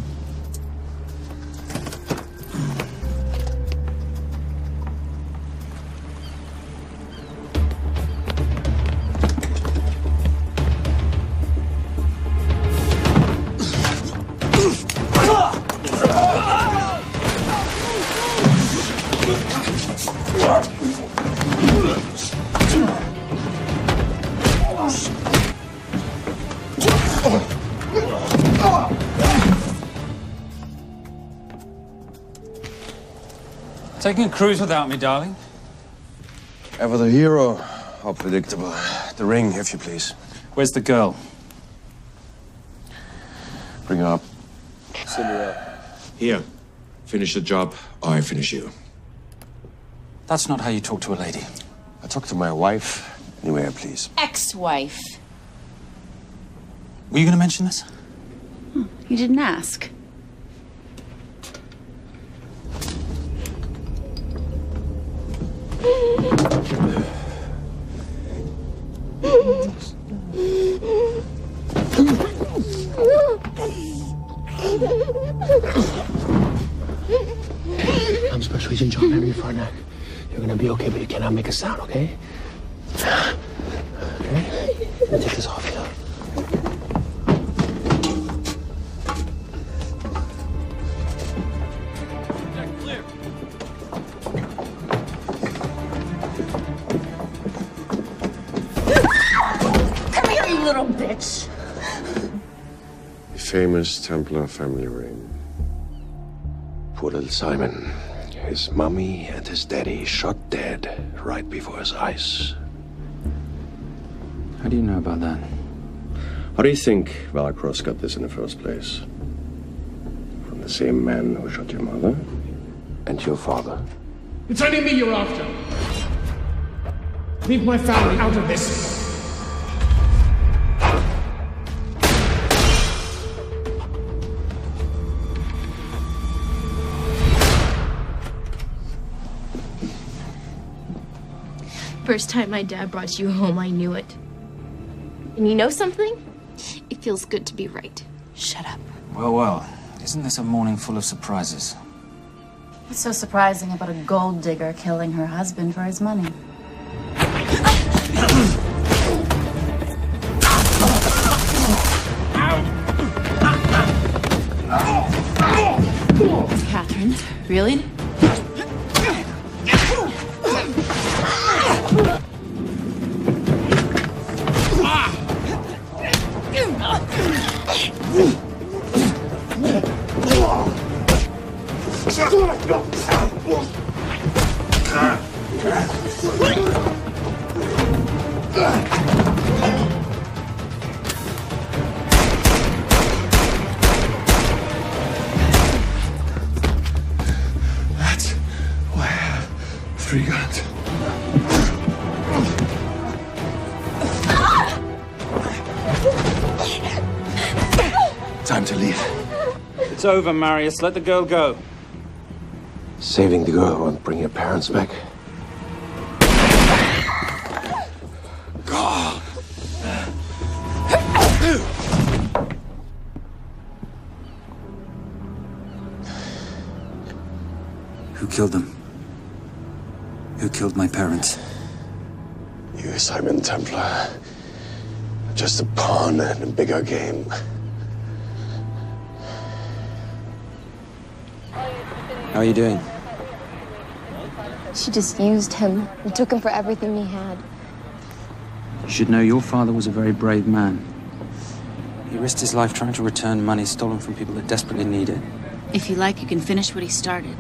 Taking a cruise without me, darling? Ever the hero? How predictable. The ring, if you please. Where's the girl? Bring her up. Send her up. Here. Finish the job, or I finish you. That's not how you talk to a lady. I talk to my wife any way I please. Ex-wife. Were you going to mention this? You didn't ask. I'm Special Agent John Henry Fernack. You're gonna be okay, but you cannot make a sound, okay? Okay? Let me take this off you. Come here, you little bitch. The famous Templar family ring. Poor little Simon. His mommy and his daddy shot dead right before his eyes. How do you know about that? How do you think Veilcross got this in the first place? From the same man who shot your mother and your father. It's only me you're after. Leave my family out of this. First time my dad brought you home, I knew it. And you know something? It feels good to be right. Shut up. Well, well. Isn't this a morning full of surprises? What's so surprising about a gold digger killing her husband for his money? Catherine, really? That's why I have 3 guns. Time to leave. It's over, Marius. Let the girl go. Saving the girl won't bring your parents back. Who killed them? Who killed my parents? You, Simon Templar. Just a pawn in a bigger game. How are you doing? She just used him and took him for everything he had. You should know your father was a very brave man. He risked his life trying to return money stolen from people that desperately need it. If you like, you can finish what he started.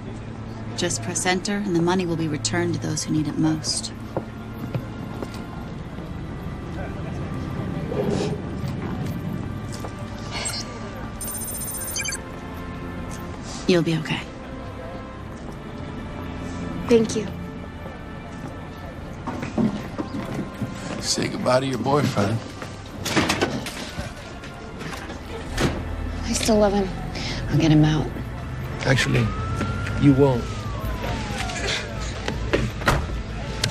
Just press enter, and the money will be returned to those who need it most. You'll be okay. Thank you. Say goodbye to your boyfriend. I still love him. I'll get him out. Actually, you won't.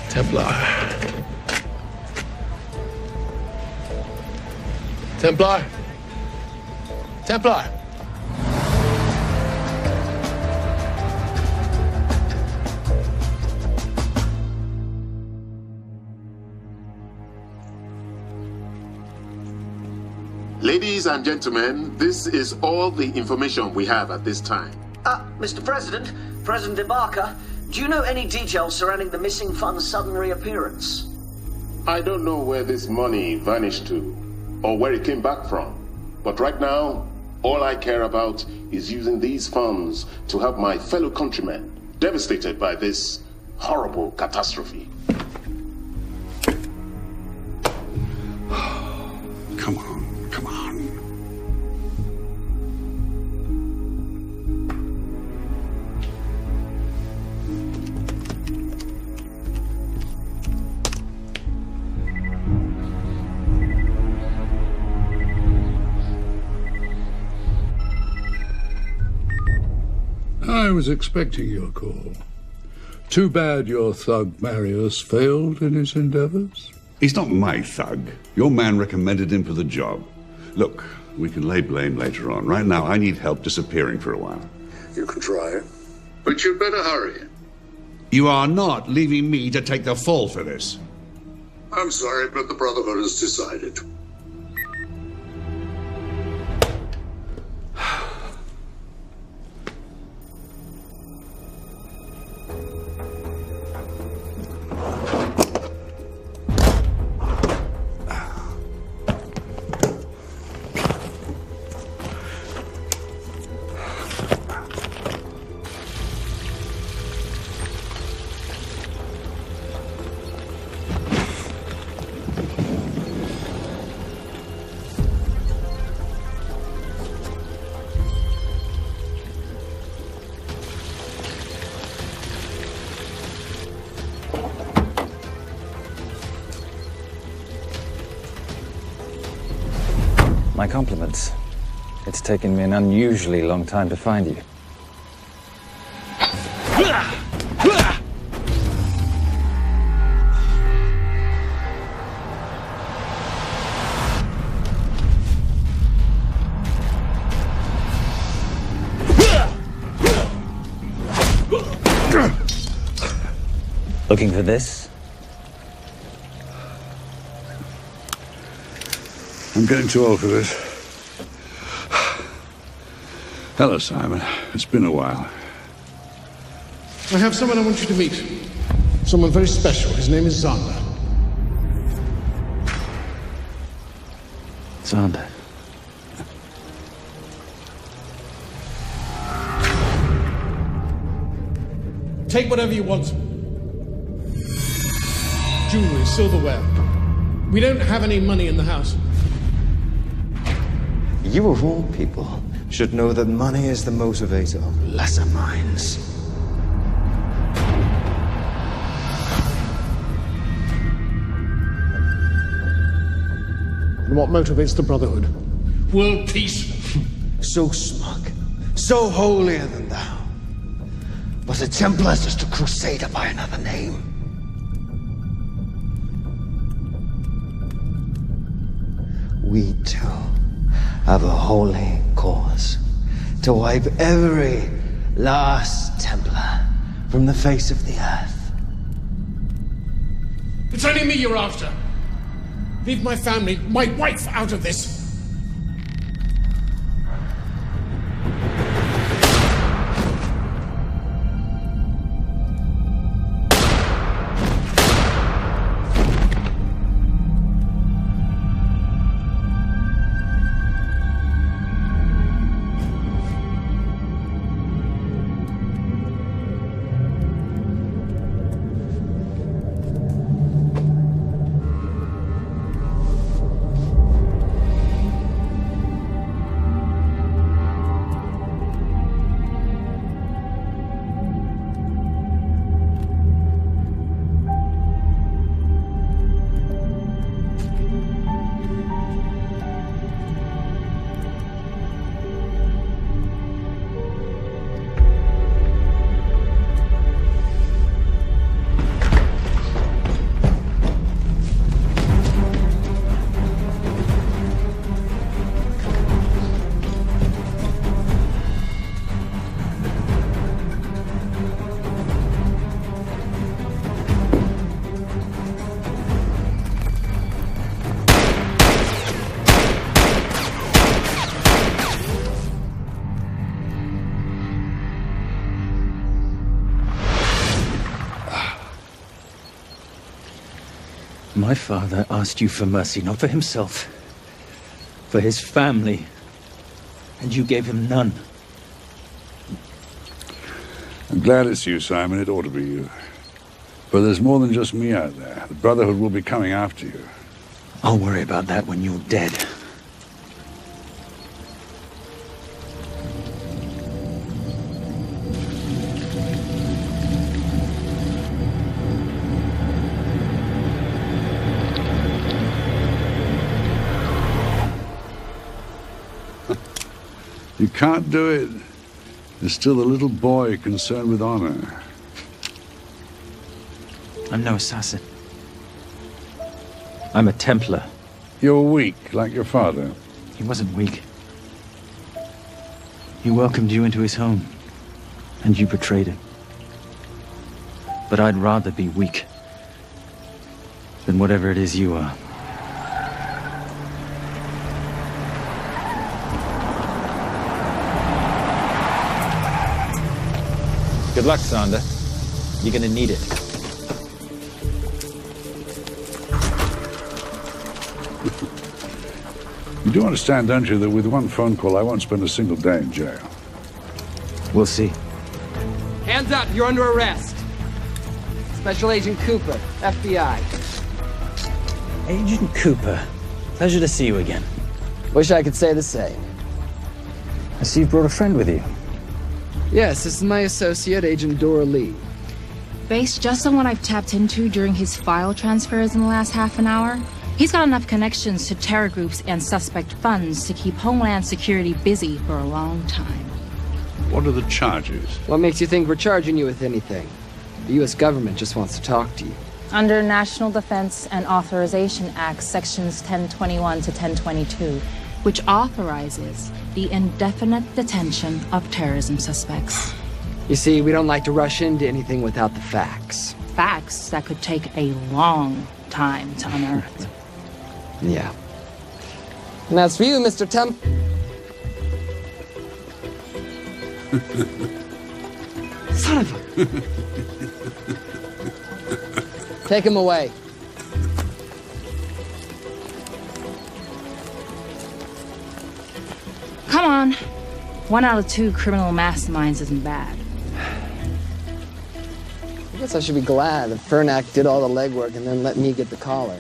Templar. Templar. Templar. Ladies and gentlemen, this is all the information we have at this time. Mr. President, President Ibaka, do you know any details surrounding the missing fund's sudden reappearance? I don't know where this money vanished to, or where it came back from. But right now, all I care about is using these funds to help my fellow countrymen devastated by this horrible catastrophe. Come on, come on. I was expecting your call. Too bad your thug Marius failed in his endeavors. He's not my thug. Your man recommended him for the job. Look, we can lay blame later on. Right now, I need help disappearing for a while. You can try, but you'd better hurry. You are not leaving me to take the fall for this. I'm sorry, but the Brotherhood has decided. My compliments. It's taken me an unusually long time to find you. Looking for this? I'm getting too old for this. Hello, Simon. It's been a while. I have someone I want you to meet. Someone very special. His name is Xander. Xander. Take whatever you want. Jewelry, silverware. We don't have any money in the house. You of all people should know that money is the motivator of lesser minds. And what motivates the Brotherhood? World peace. So smug, so holier than thou. But a Templar's just a crusader by another name. We too have a holy cause to wipe every last Templar from the face of the earth. It's only me you're after. Leave my family, my wife, out of this. My father asked you for mercy, not for himself, for his family, and you gave him none. I'm glad it's you, Simon. It ought to be you. But there's more than just me out there. The Brotherhood will be coming after you. I'll worry about that when you're dead. You can't do it. There's still a little boy concerned with honor. I'm no assassin. I'm a Templar. You're weak, like your father. He wasn't weak. He welcomed you into his home, and you betrayed him. But I'd rather be weak than whatever it is you are. Good luck, Xander. You're gonna need it. You do understand, don't you, that with one phone call, I won't spend a single day in jail. We'll see. Hands up, you're under arrest. Special Agent Cooper, FBI. Agent Cooper, pleasure to see you again. Wish I could say the same. I see you brought a friend with you. Yes, this is my associate, Agent Dora Lee. Based just on what I've tapped into during his file transfers in the last half an hour, he's got enough connections to terror groups and suspect funds to keep Homeland Security busy for a long time. What are the charges? What makes you think we're charging you with anything? The U.S. government just wants to talk to you. Under National Defense and Authorization Act, Sections 1021 to 1022, which authorizes the indefinite detention of terrorism suspects. You see, we don't like to rush into anything without the facts. Facts that could take a long time to unearth. Yeah. And as for you, Mr. Son of a... Take him away. Come on. 1 out of 2 criminal masterminds isn't bad. I guess I should be glad that Fernak did all the legwork and then let me get the collar.